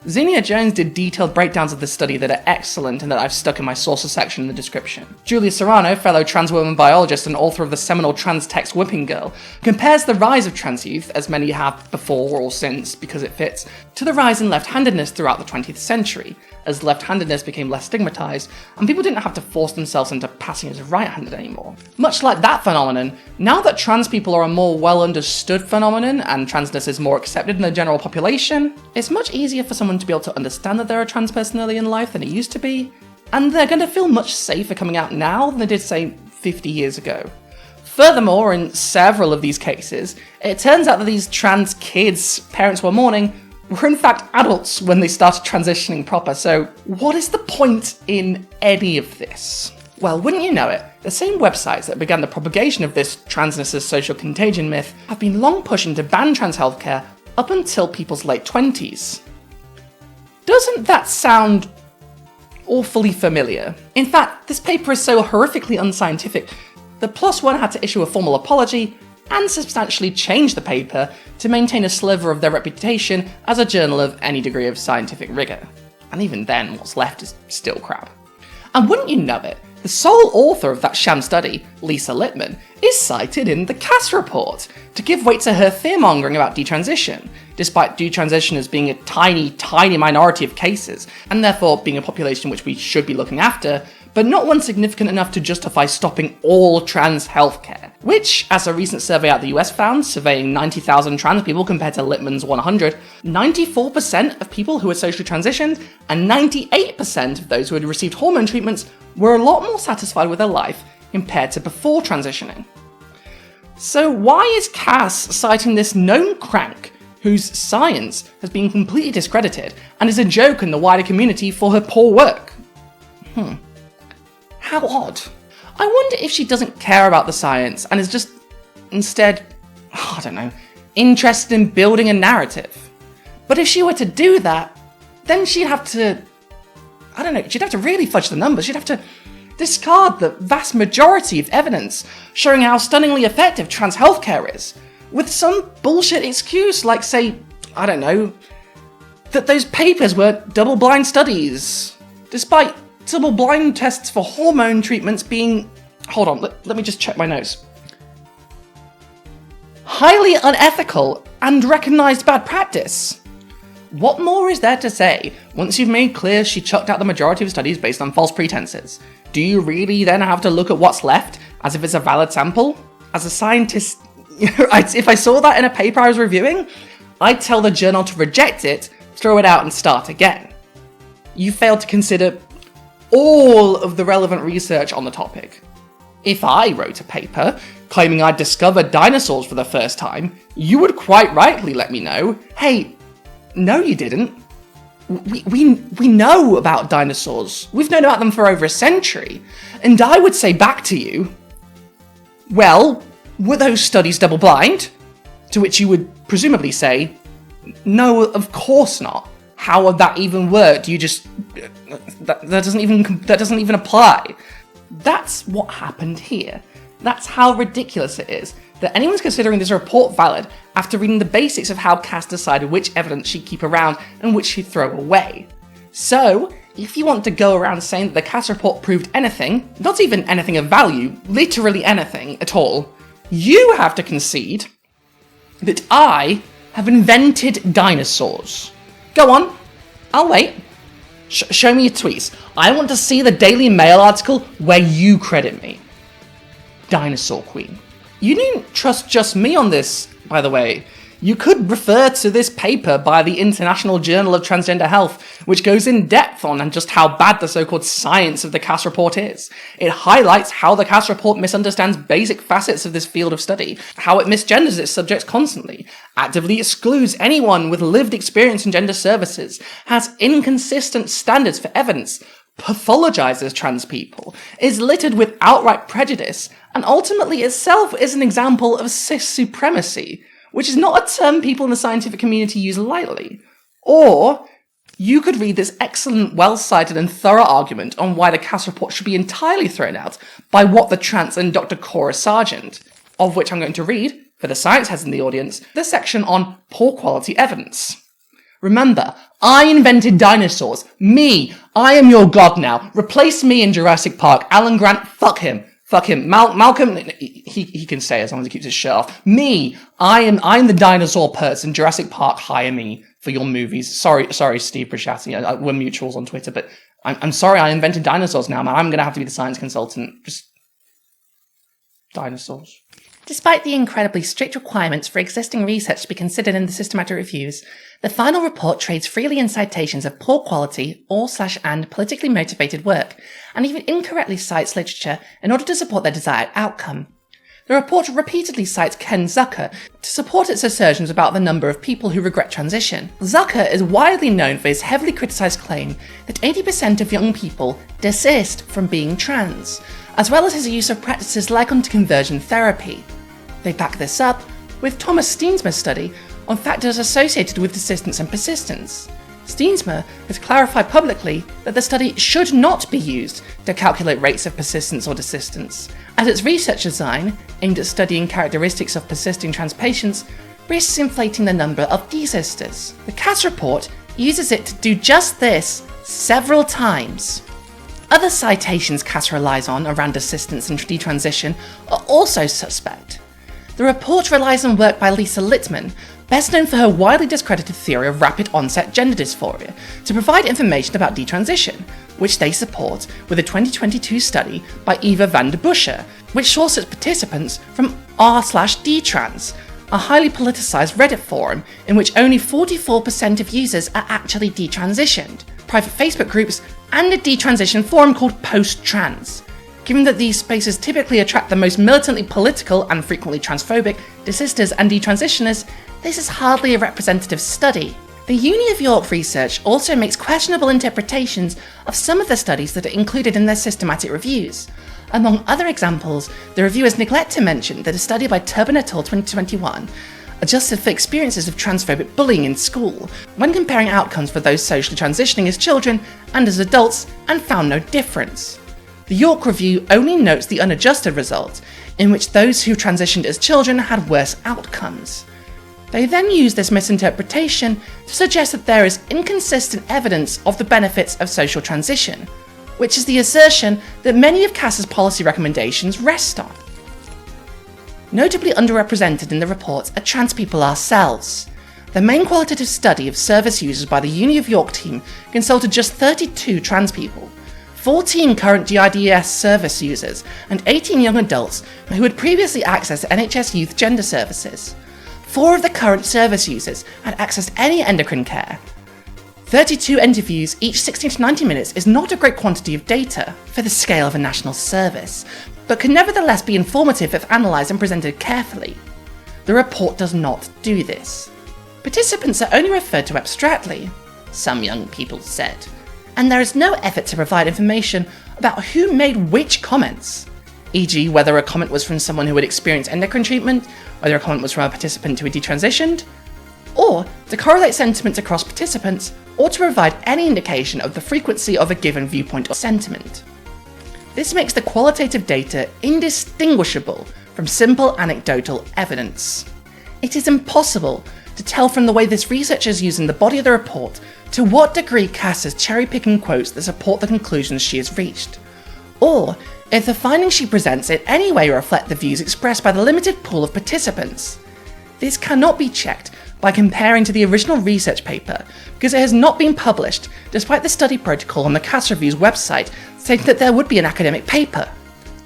Zinnia Jones did detailed breakdowns of this study that are excellent and that I've stuck in my sources section in the description. Julia Serrano, fellow trans woman biologist and author of the seminal trans text Whipping Girl, compares the rise of trans youth, as many have before or since because it fits, to the rise in left-handedness throughout the 20th century, as left-handedness became less stigmatised and people didn't have to force themselves into passing as right-handed anymore. Much like that phenomenon, now that trans people are a more well-understood phenomenon and transness is more accepted in the general population, it's much easier for someone to be able to understand that they're a trans person early in life than it used to be, and they're going to feel much safer coming out now than they did, say, 50 years ago. Furthermore, in several of these cases, it turns out that these trans kids' parents were mourning were in fact adults when they started transitioning proper, so what is the point in any of this? Well, wouldn't you know it, the same websites that began the propagation of this transness as social contagion myth have been long pushing to ban trans healthcare up until people's late 20s. Doesn't that sound awfully familiar? In fact, this paper is so horrifically unscientific that PLOS ONE had to issue a formal apology and substantially change the paper to maintain a sliver of their reputation as a journal of any degree of scientific rigour. And even then, what's left is still crap. And wouldn't you know it, the sole author of that sham study, Lisa Littman, is cited in the Cass report to give weight to her fear-mongering about detransition, despite detransition as being a tiny, tiny minority of cases, and therefore being a population which we should be looking after, but not one significant enough to justify stopping all trans healthcare, which, as a recent survey out of the US found, surveying 90,000 trans people compared to Littman's 100, 94% of people who were socially transitioned and 98% of those who had received hormone treatments were a lot more satisfied with their life compared to before transitioning. So why is Cass citing this known crank whose science has been completely discredited and is a joke in the wider community for her poor work? How odd. I wonder if she doesn't care about the science and is just, instead, I don't know, interested in building a narrative. But if she were to do that, then she'd have to, I don't know, she'd have to really fudge the numbers. She'd have to discard the vast majority of evidence showing how stunningly effective trans healthcare is, with some bullshit excuse like, say, I don't know, that those papers were double-blind studies, despite double-blind tests for hormone treatments being... Hold on, let me just check my notes. Highly unethical and recognised bad practice. What more is there to say once you've made clear she chucked out the majority of studies based on false pretenses? Do you really then have to look at what's left as if it's a valid sample? As a scientist, if I saw that in a paper I was reviewing, I'd tell the journal to reject it, throw it out and start again. You failed to consider all of the relevant research on the topic. If I wrote a paper claiming I'd discovered dinosaurs for the first time, you would quite rightly let me know, hey, no you didn't. We know about dinosaurs. We've known about them for over a century. And I would say back to you, well, were those studies double-blind? To which you would presumably say, no, of course not. How would that even work? Do you just... That doesn't even apply. That's what happened here. That's how ridiculous it is that anyone's considering this report valid after reading the basics of how Cass decided which evidence she'd keep around and which she'd throw away. So, if you want to go around saying that the Cass report proved anything, not even anything of value, literally anything at all, you have to concede that I have invented dinosaurs. Go on, I'll wait. Show me your tweets. I want to see the Daily Mail article where you credit me. Dinosaur Queen. You needn't trust just me on this, by the way. You could refer to this paper by the International Journal of Transgender Health, which goes in depth on just how bad the so-called science of the Cass report is. It highlights how the Cass report misunderstands basic facets of this field of study, how it misgenders its subjects constantly, actively excludes anyone with lived experience in gender services, has inconsistent standards for evidence, pathologizes trans people, is littered with outright prejudice, and ultimately itself is an example of cis supremacy, which is not a term people in the scientific community use lightly. Or you could read this excellent, well-cited and thorough argument on why the Cass report should be entirely thrown out by What the Trans and Dr. Cora Sargent, of which I'm going to read, for the science heads in the audience, the section on poor quality evidence. Remember, I invented dinosaurs. Me. I am your god now. Replace me in Jurassic Park. Alan Grant, fuck him. Fuck him. Malcolm, he can stay as long as he keeps his shirt off. Me. I'm the dinosaur person. Jurassic Park, hire me for your movies. Sorry, Steve Brigitte. We're mutuals on Twitter, but I'm sorry I invented dinosaurs now, man. I'm going to have to be the science consultant. Just dinosaurs. Despite the incredibly strict requirements for existing research to be considered in the systematic reviews, the final report trades freely in citations of poor quality or/and politically motivated work, and even incorrectly cites literature in order to support their desired outcome. The report repeatedly cites Ken Zucker to support its assertions about the number of people who regret transition. Zucker is widely known for his heavily criticised claim that 80% of young people desist from being trans, as well as his use of practices like conversion therapy. They back this up with Thomas Steensma's study on factors associated with desistance and persistence. Steensma has clarified publicly that the study should not be used to calculate rates of persistence or desistance, as its research design, aimed at studying characteristics of persisting trans patients, risks inflating the number of desisters. The Cass report uses it to do just this several times. Other citations Cass relies on around desistance and detransition are also suspect. The report relies on work by Lisa Littman, best known for her widely discredited theory of rapid onset gender dysphoria, to provide information about detransition, which they support with a 2022 study by Eva van der Busche, which sourced its participants from r/dtrans, a highly politicized Reddit forum in which only 44% of users are actually detransitioned, private Facebook groups, and a detransition forum called Post-Trans. Given that these spaces typically attract the most militantly political and frequently transphobic desisters and detransitioners, this is hardly a representative study. The Uni of York research also makes questionable interpretations of some of the studies that are included in their systematic reviews. Among other examples, the reviewers neglect to mention that a study by Turbin et al. 2021 adjusted for experiences of transphobic bullying in school, when comparing outcomes for those socially transitioning as children and as adults, and found no difference. The York review only notes the unadjusted result, in which those who transitioned as children had worse outcomes. They then use this misinterpretation to suggest that there is inconsistent evidence of the benefits of social transition, which is the assertion that many of Cass's policy recommendations rest on. Notably underrepresented in the report are trans people ourselves. The main qualitative study of service users by the Uni of York team consulted just 32 trans people, 14 current GIDS service users, and 18 young adults who had previously accessed NHS Youth Gender Services. 4 of the current service users had accessed any endocrine care. 32 interviews, each 60 to 90 minutes, is not a great quantity of data for the scale of a national service, but can nevertheless be informative if analysed and presented carefully. The report does not do this. Participants are only referred to abstractly, some young people said, and there is no effort to provide information about who made which comments, e.g. whether a comment was from someone who had experienced endocrine treatment, whether a comment was from a participant who had detransitioned, or to correlate sentiments across participants, or to provide any indication of the frequency of a given viewpoint or sentiment. This makes the qualitative data indistinguishable from simple anecdotal evidence. It is impossible to tell from the way this research is used in the body of the report to what degree Cass is cherry-picking quotes that support the conclusions she has reached, or if the findings she presents in any way reflect the views expressed by the limited pool of participants. This cannot be checked by comparing to the original research paper, because it has not been published, despite the study protocol on the Cass Review's website stating that there would be an academic paper.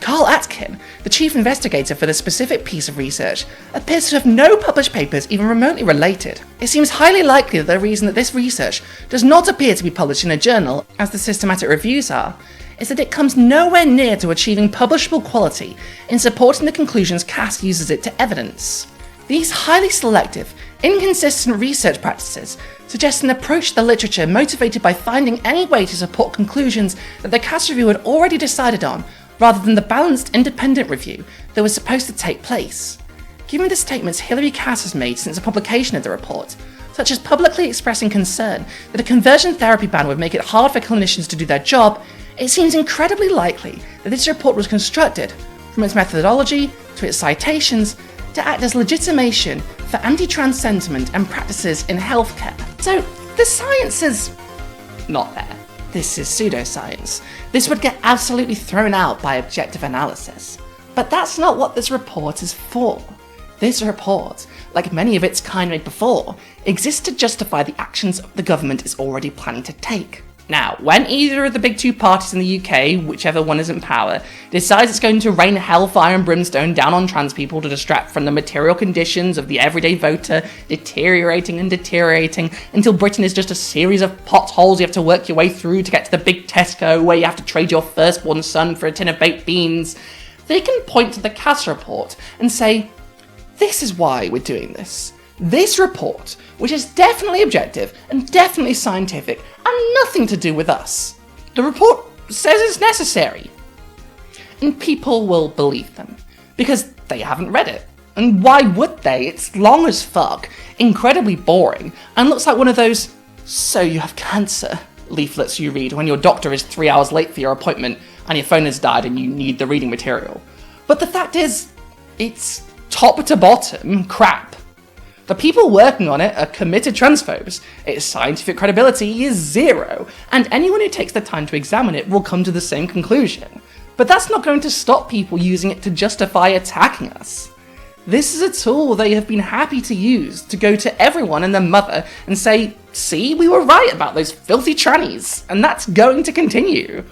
Carl Atkin, the chief investigator for this specific piece of research, appears to have no published papers even remotely related. It seems highly likely that the reason that this research does not appear to be published in a journal, as the systematic reviews are, is that it comes nowhere near to achieving publishable quality in supporting the conclusions Cass uses it to evidence. These highly selective, inconsistent research practices suggest an approach to the literature motivated by finding any way to support conclusions that the Cass review had already decided on, rather than the balanced independent review that was supposed to take place. Given the statements Hilary Cass has made since the publication of the report, such as publicly expressing concern that a conversion therapy ban would make it hard for clinicians to do their job, it seems incredibly likely that this report was constructed, from its methodology to its citations, to act as legitimation for anti-trans sentiment and practices in healthcare. So, the science is not there. This is pseudoscience. This would get absolutely thrown out by objective analysis. But that's not what this report is for. This report, like many of its kind made before, exists to justify the actions the government is already planning to take. Now, when either of the big two parties in the UK, whichever one is in power, decides it's going to rain hellfire and brimstone down on trans people to distract from the material conditions of the everyday voter, deteriorating until Britain is just a series of potholes you have to work your way through to get to the big Tesco where you have to trade your firstborn son for a tin of baked beans, they can point to the Cass report and say, this is why we're doing this. This report, which is definitely objective and definitely scientific and nothing to do with us. The report says it's necessary. And people will believe them, because they haven't read it. And why would they? It's long as fuck, incredibly boring, and looks like one of those "so you have cancer" leaflets you read when your doctor is 3 hours late for your appointment and your phone has died and you need the reading material. But the fact is, it's top to bottom crap. The people working on it are committed transphobes, its scientific credibility is zero, and anyone who takes the time to examine it will come to the same conclusion. But that's not going to stop people using it to justify attacking us. This is a tool they have been happy to use to go to everyone and their mother and say, see, we were right about those filthy trannies, and that's going to continue.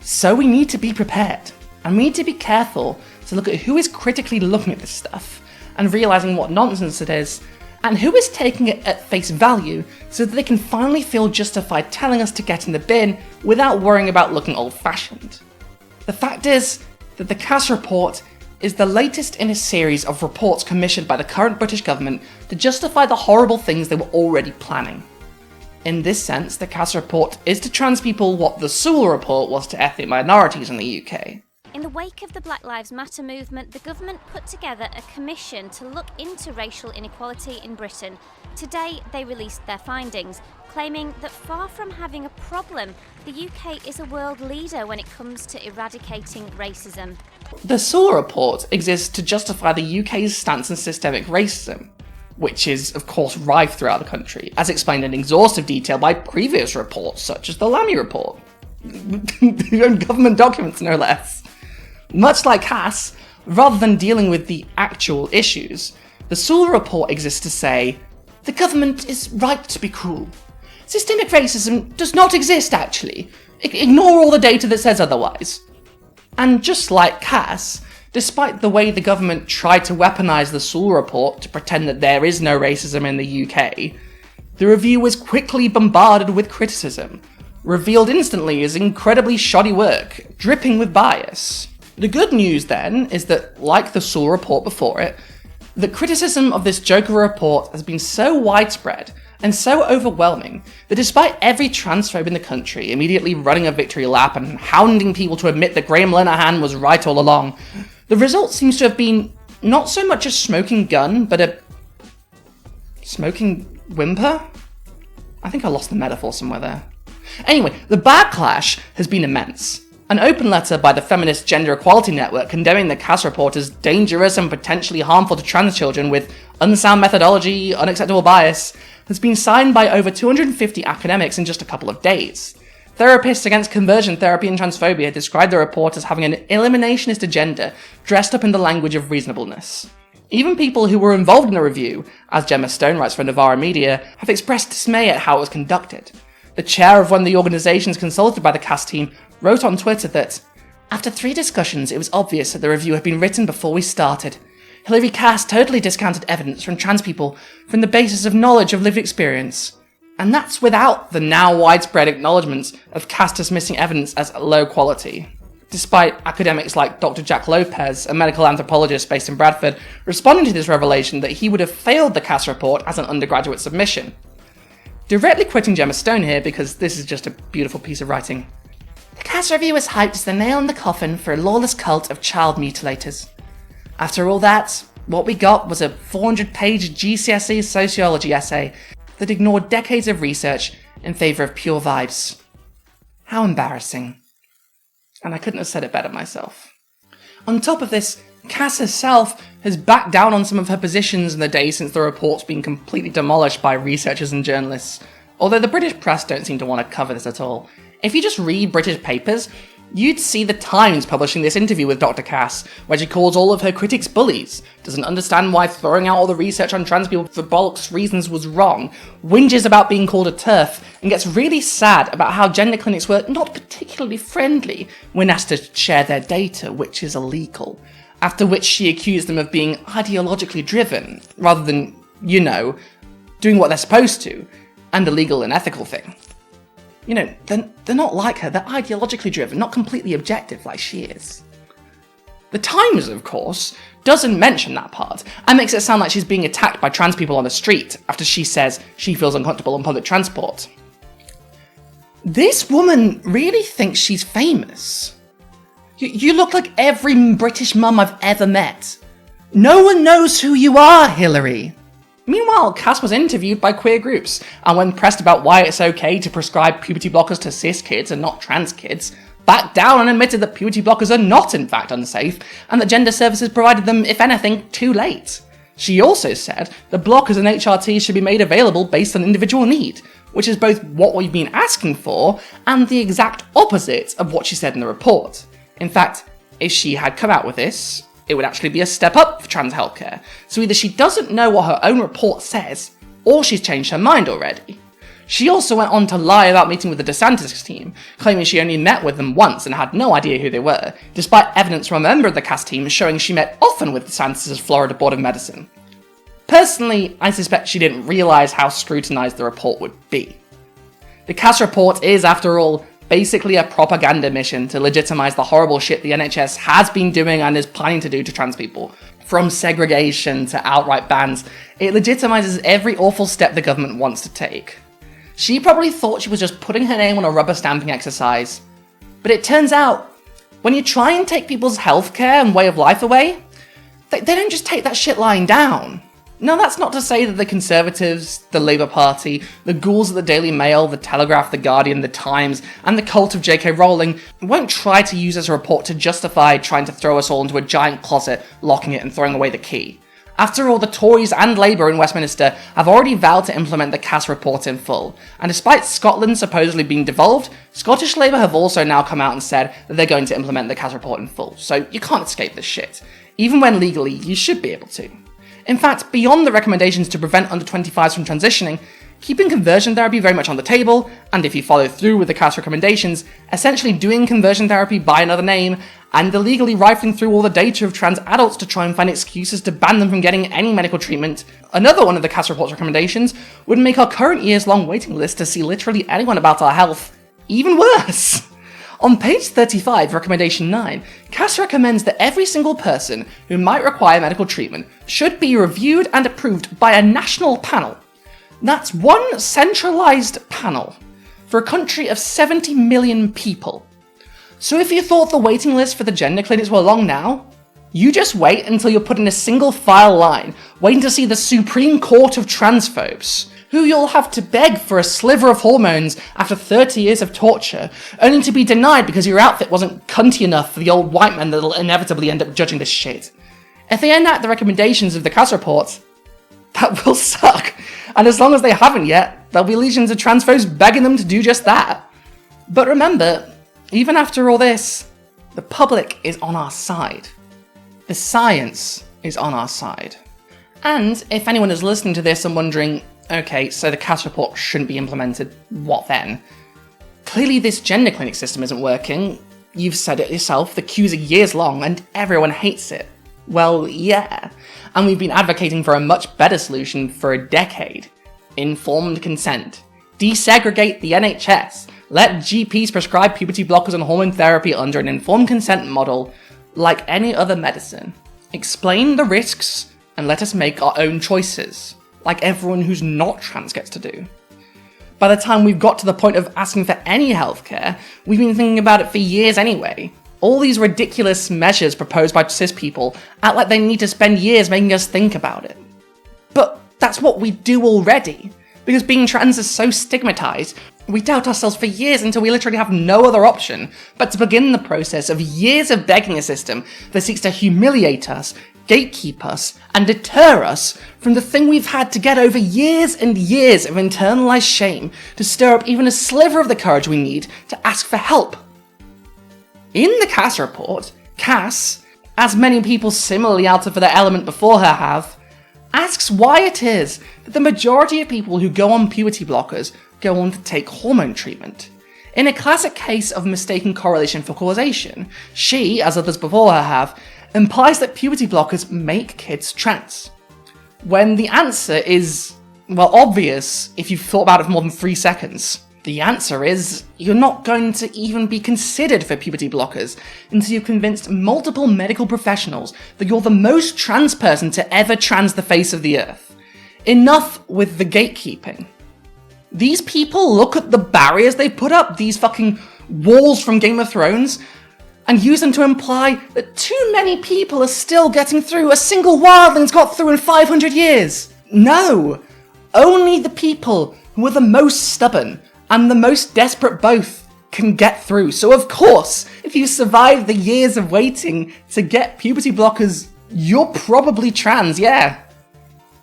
So we need to be prepared, and we need to be careful to look at who is critically looking at this stuff, and realising what nonsense it is, and who is taking it at face value so that they can finally feel justified telling us to get in the bin without worrying about looking old-fashioned. The fact is that the Cass report is the latest in a series of reports commissioned by the current British government to justify the horrible things they were already planning. In this sense, the Cass report is to trans people what the Sewell report was to ethnic minorities in the UK. In the wake of the Black Lives Matter movement, the government put together a commission to look into racial inequality in Britain. Today, they released their findings, claiming that far from having a problem, the UK is a world leader when it comes to eradicating racism. The Sewell report exists to justify the UK's stance on systemic racism, which is, of course, rife throughout the country, as explained in exhaustive detail by previous reports, such as the Lammy report. Government documents, no less. Much like Cass, rather than dealing with the actual issues, the Sewell report exists to say, the government is right to be cruel. Systemic racism does not exist, actually. Ignore all the data that says otherwise. And just like Cass, despite the way the government tried to weaponise the Sewell report to pretend that there is no racism in the UK, the review was quickly bombarded with criticism, revealed instantly as incredibly shoddy work, dripping with bias. The good news, then, is that, like the Sewell report before it, the criticism of this joke of a report has been so widespread and so overwhelming that despite every transphobe in the country immediately running a victory lap and hounding people to admit that Graham Linehan was right all along, the result seems to have been not so much a smoking gun, but a smoking whimper? I think I lost the metaphor somewhere there. Anyway, the backlash has been immense. An open letter by the Feminist Gender Equality Network condemning the Cass report as dangerous and potentially harmful to trans children with unsound methodology, unacceptable bias, has been signed by over 250 academics in just a couple of days. Therapists against conversion therapy and transphobia described the report as having an eliminationist agenda dressed up in the language of reasonableness. Even people who were involved in the review, as Gemma Stone writes for Novara Media, have expressed dismay at how it was conducted. The chair of one of the organisations consulted by the Cass team wrote on Twitter that, After 3 discussions, it was obvious that the review had been written before we started. Hilary Cass totally discounted evidence from trans people from the basis of knowledge of lived experience. And that's without the now widespread acknowledgements of Cass dismissing evidence as low quality. Despite academics like Dr. Jack Lopez, a medical anthropologist based in Bradford, responding to this revelation that he would have failed the Cass report as an undergraduate submission. Directly quoting Gemma Stone here, because this is just a beautiful piece of writing. The Cass review was hyped as the nail in the coffin for a lawless cult of child mutilators. After all that, what we got was a 400-page GCSE sociology essay that ignored decades of research in favour of pure vibes. How embarrassing. And I couldn't have said it better myself. On top of this, Cass herself has backed down on some of her positions in the days since the report's been completely demolished by researchers and journalists, although the British press don't seem to want to cover this at all. If you just read British papers, you'd see the Times publishing this interview with Dr. Cass, where she calls all of her critics bullies, doesn't understand why throwing out all the research on trans people for bollocks reasons was wrong, whinges about being called a TERF, and gets really sad about how gender clinics were not particularly friendly when asked to share their data, which is illegal. After which she accused them of being ideologically driven, rather than, doing what they're supposed to, and a legal and ethical thing. They're not like her, they're ideologically driven, not completely objective like she is. The Times, of course, doesn't mention that part, and makes it sound like she's being attacked by trans people on the street after she says she feels uncomfortable on public transport. This woman really thinks she's famous. You look like every British mum I've ever met. No one knows who you are, Hilary. Meanwhile, Cass was interviewed by queer groups, and when pressed about why it's okay to prescribe puberty blockers to cis kids and not trans kids, backed down and admitted that puberty blockers are not in fact unsafe, and that gender services provided them, if anything, too late. She also said that blockers and HRTs should be made available based on individual need, which is both what we've been asking for, and the exact opposite of what she said in the report. In fact, if she had come out with this, it would actually be a step up for trans healthcare. So either she doesn't know what her own report says, or she's changed her mind already. She also went on to lie about meeting with the DeSantis team, claiming she only met with them once and had no idea who they were, despite evidence from a member of the Cass team showing she met often with DeSantis' Florida Board of Medicine. Personally, I suspect she didn't realise how scrutinised the report would be. The Cass report is, after all, basically a propaganda mission to legitimise the horrible shit the NHS has been doing and is planning to do to trans people. From segregation to outright bans, it legitimises every awful step the government wants to take. She probably thought she was just putting her name on a rubber stamping exercise. But it turns out, when you try and take people's healthcare and way of life away, they don't just take that shit lying down. Now, that's not to say that the Conservatives, the Labour Party, the ghouls of the Daily Mail, the Telegraph, the Guardian, the Times, and the cult of J.K. Rowling won't try to use this report to justify trying to throw us all into a giant closet, locking it and throwing away the key. After all, the Tories and Labour in Westminster have already vowed to implement the Cass report in full, and despite Scotland supposedly being devolved, Scottish Labour have also now come out and said that they're going to implement the Cass report in full, so you can't escape this shit. Even when legally, you should be able to. In fact, beyond the recommendations to prevent under-25s from transitioning, keeping conversion therapy very much on the table, and if you follow through with the Cass recommendations, essentially doing conversion therapy by another name, and illegally rifling through all the data of trans adults to try and find excuses to ban them from getting any medical treatment. Another one of the Cass report's recommendations would make our current years-long waiting list to see literally anyone about our health even worse. On page 35, recommendation 9, Cass recommends that every single person who might require medical treatment should be reviewed and approved by a national panel. That's one centralised panel for a country of 70 million people. So if you thought the waiting list for the gender clinics were long now, you just wait until you're put in a single file line, waiting to see the Supreme Court of Transphobes, who you'll have to beg for a sliver of hormones after 30 years of torture, only to be denied because your outfit wasn't cunty enough for the old white men that'll inevitably end up judging this shit. If they enact the recommendations of the Cass report, that will suck. And as long as they haven't yet, there'll be legions of transphobes begging them to do just that. But remember, even after all this, the public is on our side. The science is on our side. And if anyone is listening to this and wondering, okay, so the Cass report shouldn't be implemented, what then? Clearly this gender clinic system isn't working, you've said it yourself, the queues are years long and everyone hates it. Well, yeah, and we've been advocating for a much better solution for a decade. Informed consent. Desegregate the NHS. Let GPs prescribe puberty blockers and hormone therapy under an informed consent model, like any other medicine. Explain the risks and let us make our own choices, like everyone who's not trans gets to do. By the time we've got to the point of asking for any healthcare, we've been thinking about it for years anyway. All these ridiculous measures proposed by cis people act like they need to spend years making us think about it. But that's what we do already. Because being trans is so stigmatized, we doubt ourselves for years until we literally have no other option but to begin the process of years of begging a system that seeks to humiliate us, gatekeep us, and deter us from the thing we've had to get over years and years of internalized shame to stir up even a sliver of the courage we need to ask for help. In the Cass report, Cass, as many people similarly outed for their element before her have, asks why it is that the majority of people who go on puberty blockers go on to take hormone treatment. In a classic case of mistaken correlation for causation, she, as others before her have, implies that puberty blockers make kids trans. When the answer is, well, obvious if you've thought about it for more than 3 seconds. The answer is, you're not going to even be considered for puberty blockers until you've convinced multiple medical professionals that you're the most trans person to ever trans the face of the earth. Enough with the gatekeeping. These people look at the barriers they put up, these fucking walls from Game of Thrones, and use them to imply that too many people are still getting through a single wildling's got through in 500 years. No! Only the people who are the most stubborn and the most desperate both can get through. So of course, if you survive the years of waiting to get puberty blockers, you're probably trans, yeah.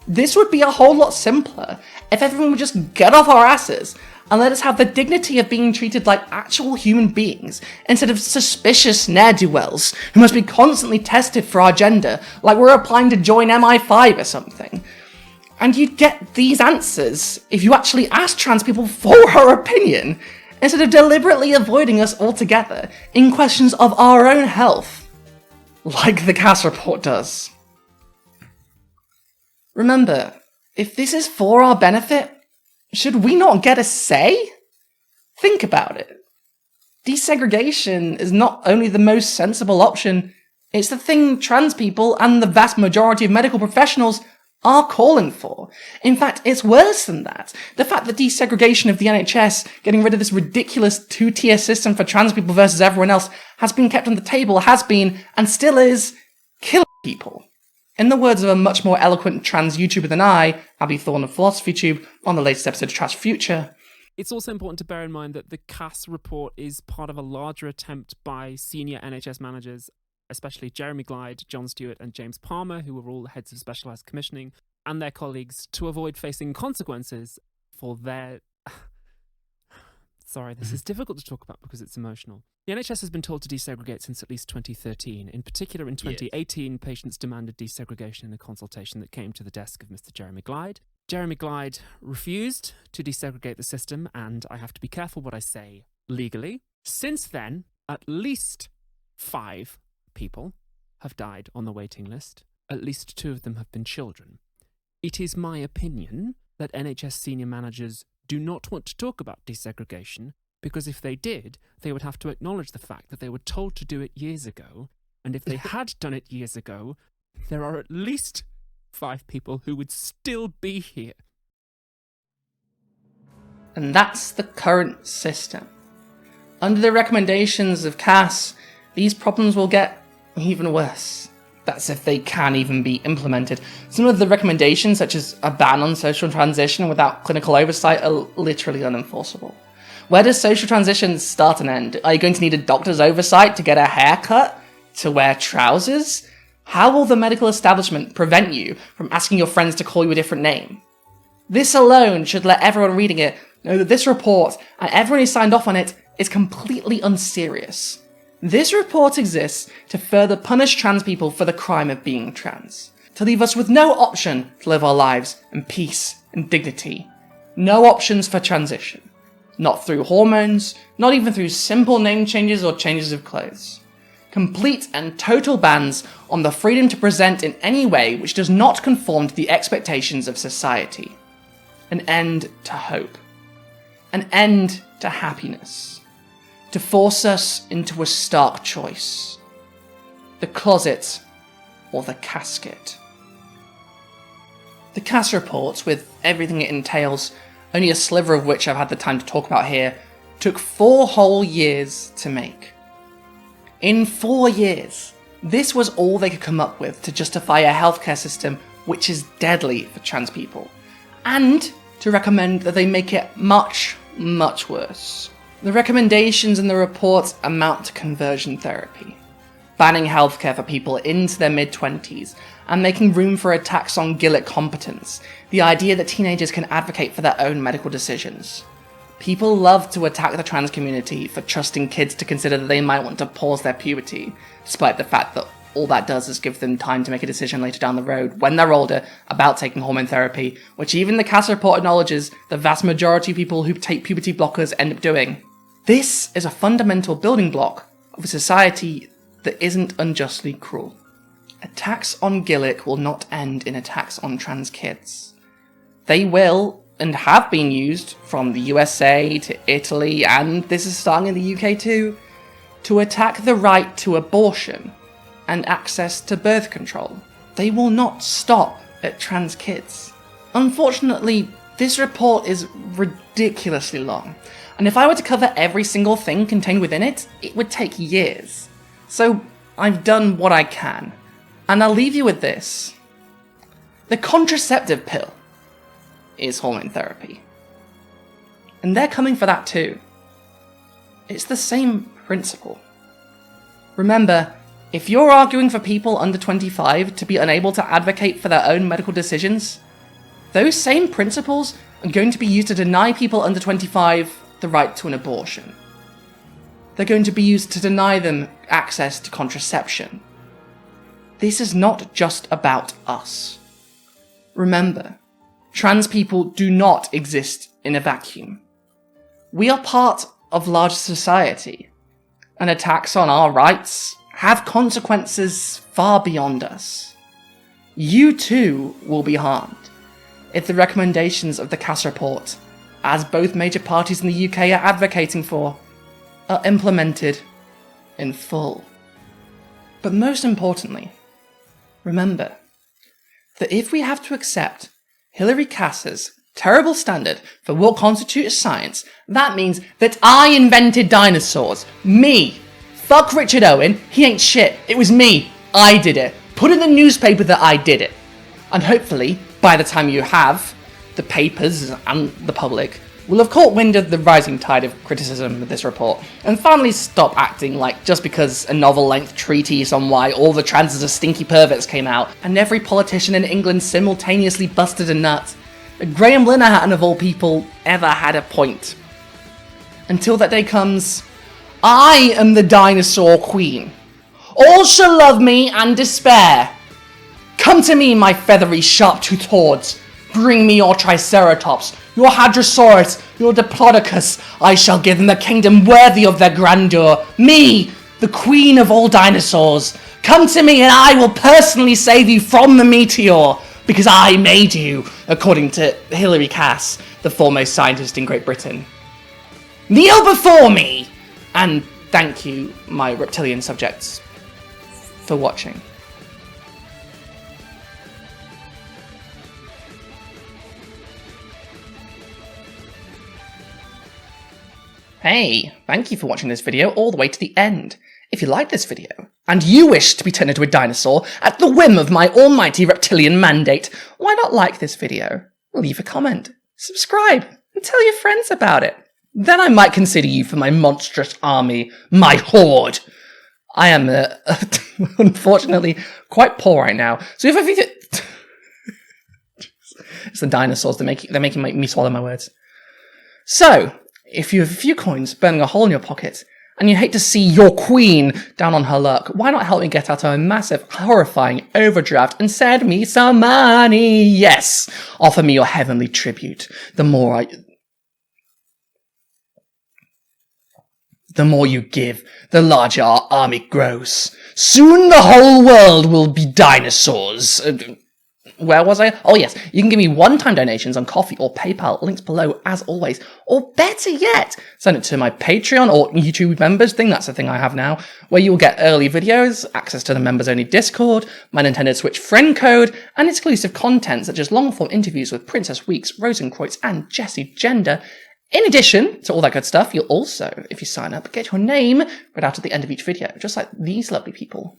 This would be a whole lot simpler if everyone would just get off our asses and let us have the dignity of being treated like actual human beings instead of suspicious ne'er-do-wells who must be constantly tested for our gender like we're applying to join MI5 or something. And you'd get these answers if you actually asked trans people for her opinion, instead of deliberately avoiding us altogether in questions of our own health, like the Cass report does. Remember, if this is for our benefit, should we not get a say? Think about it. Desegregation is not only the most sensible option, it's the thing trans people and the vast majority of medical professionals are calling for. In fact, it's worse than that. The fact that desegregation of the NHS, getting rid of this ridiculous two-tier system for trans people versus everyone else, has been kept on the table, has been, and still is, killing people. In the words of a much more eloquent trans YouTuber than I, Abby Thorne of Philosophy Tube, on the latest episode of Trash Future. It's also important to bear in mind that the Cass report is part of a larger attempt by senior NHS managers, especially Jeremy Glyde, John Stewart and James Palmer, who were all the heads of specialised commissioning, and their colleagues, to avoid facing consequences for their... Sorry, this is difficult to talk about because it's emotional. The NHS has been told to desegregate since at least 2013. In particular, in 2018, patients demanded desegregation in a consultation that came to the desk of Mr. Jeremy Glyde. Jeremy Glyde refused to desegregate the system, and I have to be careful what I say legally. Since then, at least 5 people have died on the waiting list. At least 2 of them have been children. It is my opinion that NHS senior managers do not want to talk about desegregation, because if they did, they would have to acknowledge the fact that they were told to do it years ago, and if they had done it years ago, there are at least 5 people who would still be here. And that's the current system. Under the recommendations of Cass, these problems will get even worse. That's if they can even be implemented. Some of the recommendations, such as a ban on social transition without clinical oversight, are literally unenforceable. Where does social transition start and end? Are you going to need a doctor's oversight to get a haircut? To wear trousers? How will the medical establishment prevent you from asking your friends to call you a different name? This alone should let everyone reading it know that this report, and everyone who signed off on it, is completely unserious. This report exists to further punish trans people for the crime of being trans, to leave us with no option to live our lives in peace and dignity. No options for transition. Not through hormones, not even through simple name changes or changes of clothes. Complete and total bans on the freedom to present in any way which does not conform to the expectations of society. An end to hope. An end to happiness. To force us into a stark choice. The closet or the casket. The Cass report, with everything it entails, only a sliver of which I've had the time to talk about here, took 4 whole years to make. In 4 years, this was all they could come up with to justify a healthcare system which is deadly for trans people, and to recommend that they make it much, much worse. The recommendations in the report amount to conversion therapy, banning healthcare for people into their mid-20s, and making room for attacks on Gillick competence, the idea that teenagers can advocate for their own medical decisions. People love to attack the trans community for trusting kids to consider that they might want to pause their puberty, despite the fact that all that does is give them time to make a decision later down the road, when they're older, about taking hormone therapy, which even the Cass report acknowledges the vast majority of people who take puberty blockers end up doing. This is a fundamental building block of a society that isn't unjustly cruel. Attacks on Gillick will not end in attacks on trans kids. They will, and have been used, from the USA to Italy, and this is starting in the UK too, to attack the right to abortion and access to birth control. They will not stop at trans kids. Unfortunately, this report is ridiculously long, and if I were to cover every single thing contained within it, it would take years. So I've done what I can, and I'll leave you with this. The contraceptive pill is hormone therapy. And they're coming for that too. It's the same principle. Remember, if you're arguing for people under 25 to be unable to advocate for their own medical decisions, those same principles are going to be used to deny people under 25 the right to an abortion. They're going to be used to deny them access to contraception. This is not just about us. Remember, trans people do not exist in a vacuum. We are part of large society, and attacks on our rights have consequences far beyond us. You too will be harmed if the recommendations of the Cass report, as both major parties in the UK are advocating for, are implemented in full. But most importantly, remember that if we have to accept Hilary Cass's terrible standard for what constitutes science, that means that I invented dinosaurs. Me. Fuck Richard Owen. He ain't shit. It was me. I did it. Put in the newspaper that I did it. And hopefully, by the time you have, the papers and the public will have caught wind of the rising tide of criticism of this report, and finally stop acting like just because a novel-length treatise on why all the transes are stinky perverts came out, and every politician in England simultaneously busted a nut, that Graham Linehan of all people ever had a point. Until that day comes, I am the dinosaur queen. All shall love me and despair. Come to me, my feathery sharp-toothed hordes. Bring me your Triceratops, your Hadrosaurus, your Diplodocus. I shall give them a kingdom worthy of their grandeur. Me, the queen of all dinosaurs. Come to me and I will personally save you from the meteor, because I made you, according to Hilary Cass, the foremost scientist in Great Britain. Kneel before me! And thank you, my reptilian subjects, for watching. Hey, thank you for watching this video all the way to the end. If you liked this video, and you wish to be turned into a dinosaur at the whim of my almighty reptilian mandate, why not like this video, leave a comment, subscribe, and tell your friends about it. Then I might consider you for my monstrous army, my horde. I am, unfortunately, quite poor right now, so if I it's the dinosaurs, they're making me swallow my words. So, if you have a few coins burning a hole in your pocket, and you hate to see your queen down on her luck, why not help me get out of a massive, horrifying overdraft and send me some money? Yes! Offer me your heavenly tribute. The more The more you give, the larger our army grows. Soon the whole world will be dinosaurs. Where was I? Oh yes, you can give me one-time donations on Coffee or PayPal, links below as always. Or better yet, send it to my Patreon or YouTube members thing, that's the thing I have now, where you will get early videos, access to the members-only Discord, my Nintendo Switch friend code, and exclusive content such as long-form interviews with Princess Weeks, Rosenkreutz, and Jessie Gender. In addition to all that good stuff, you'll also, if you sign up, get your name read out at the end of each video, just like these lovely people.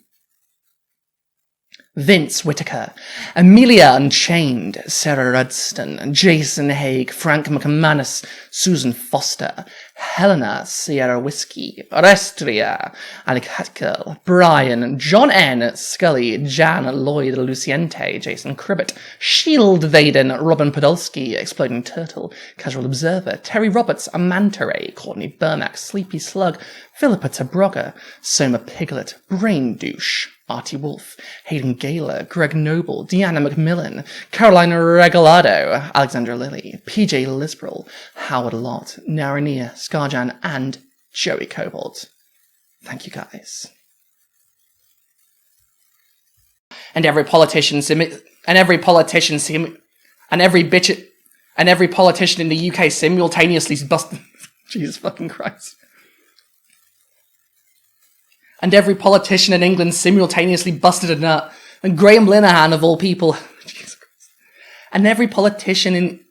Vince Whitaker, Amelia Unchained, Sarah Rudston, Jason Haig, Frank McManus, Susan Foster, Helena Sierra Whiskey, Orestria, Alec Hatkill, Brian, John N, Scully, Jan Lloyd Luciente, Jason Cribbett, Shield Vaden, Robin Podolsky, Exploding Turtle, Casual Observer, Terry Roberts, Amanta Ray, Courtney Burmack, Sleepy Slug, Philippa Tabrogga, Soma Piglet, Brain Douche, Artie Wolf, Hayden Gaylor, Greg Noble, Deanna McMillan, Caroline Regalado, Alexandra Lilly, PJ Lisbrel, Howard Lott, Narania, Scarjan, and Joey Cobalt. Thank you guys. And every politician in the UK simultaneously busted. Jesus fucking Christ. And every politician in England simultaneously busted a nut. And Graham Linehan, of all people. Jesus Christ. And every politician in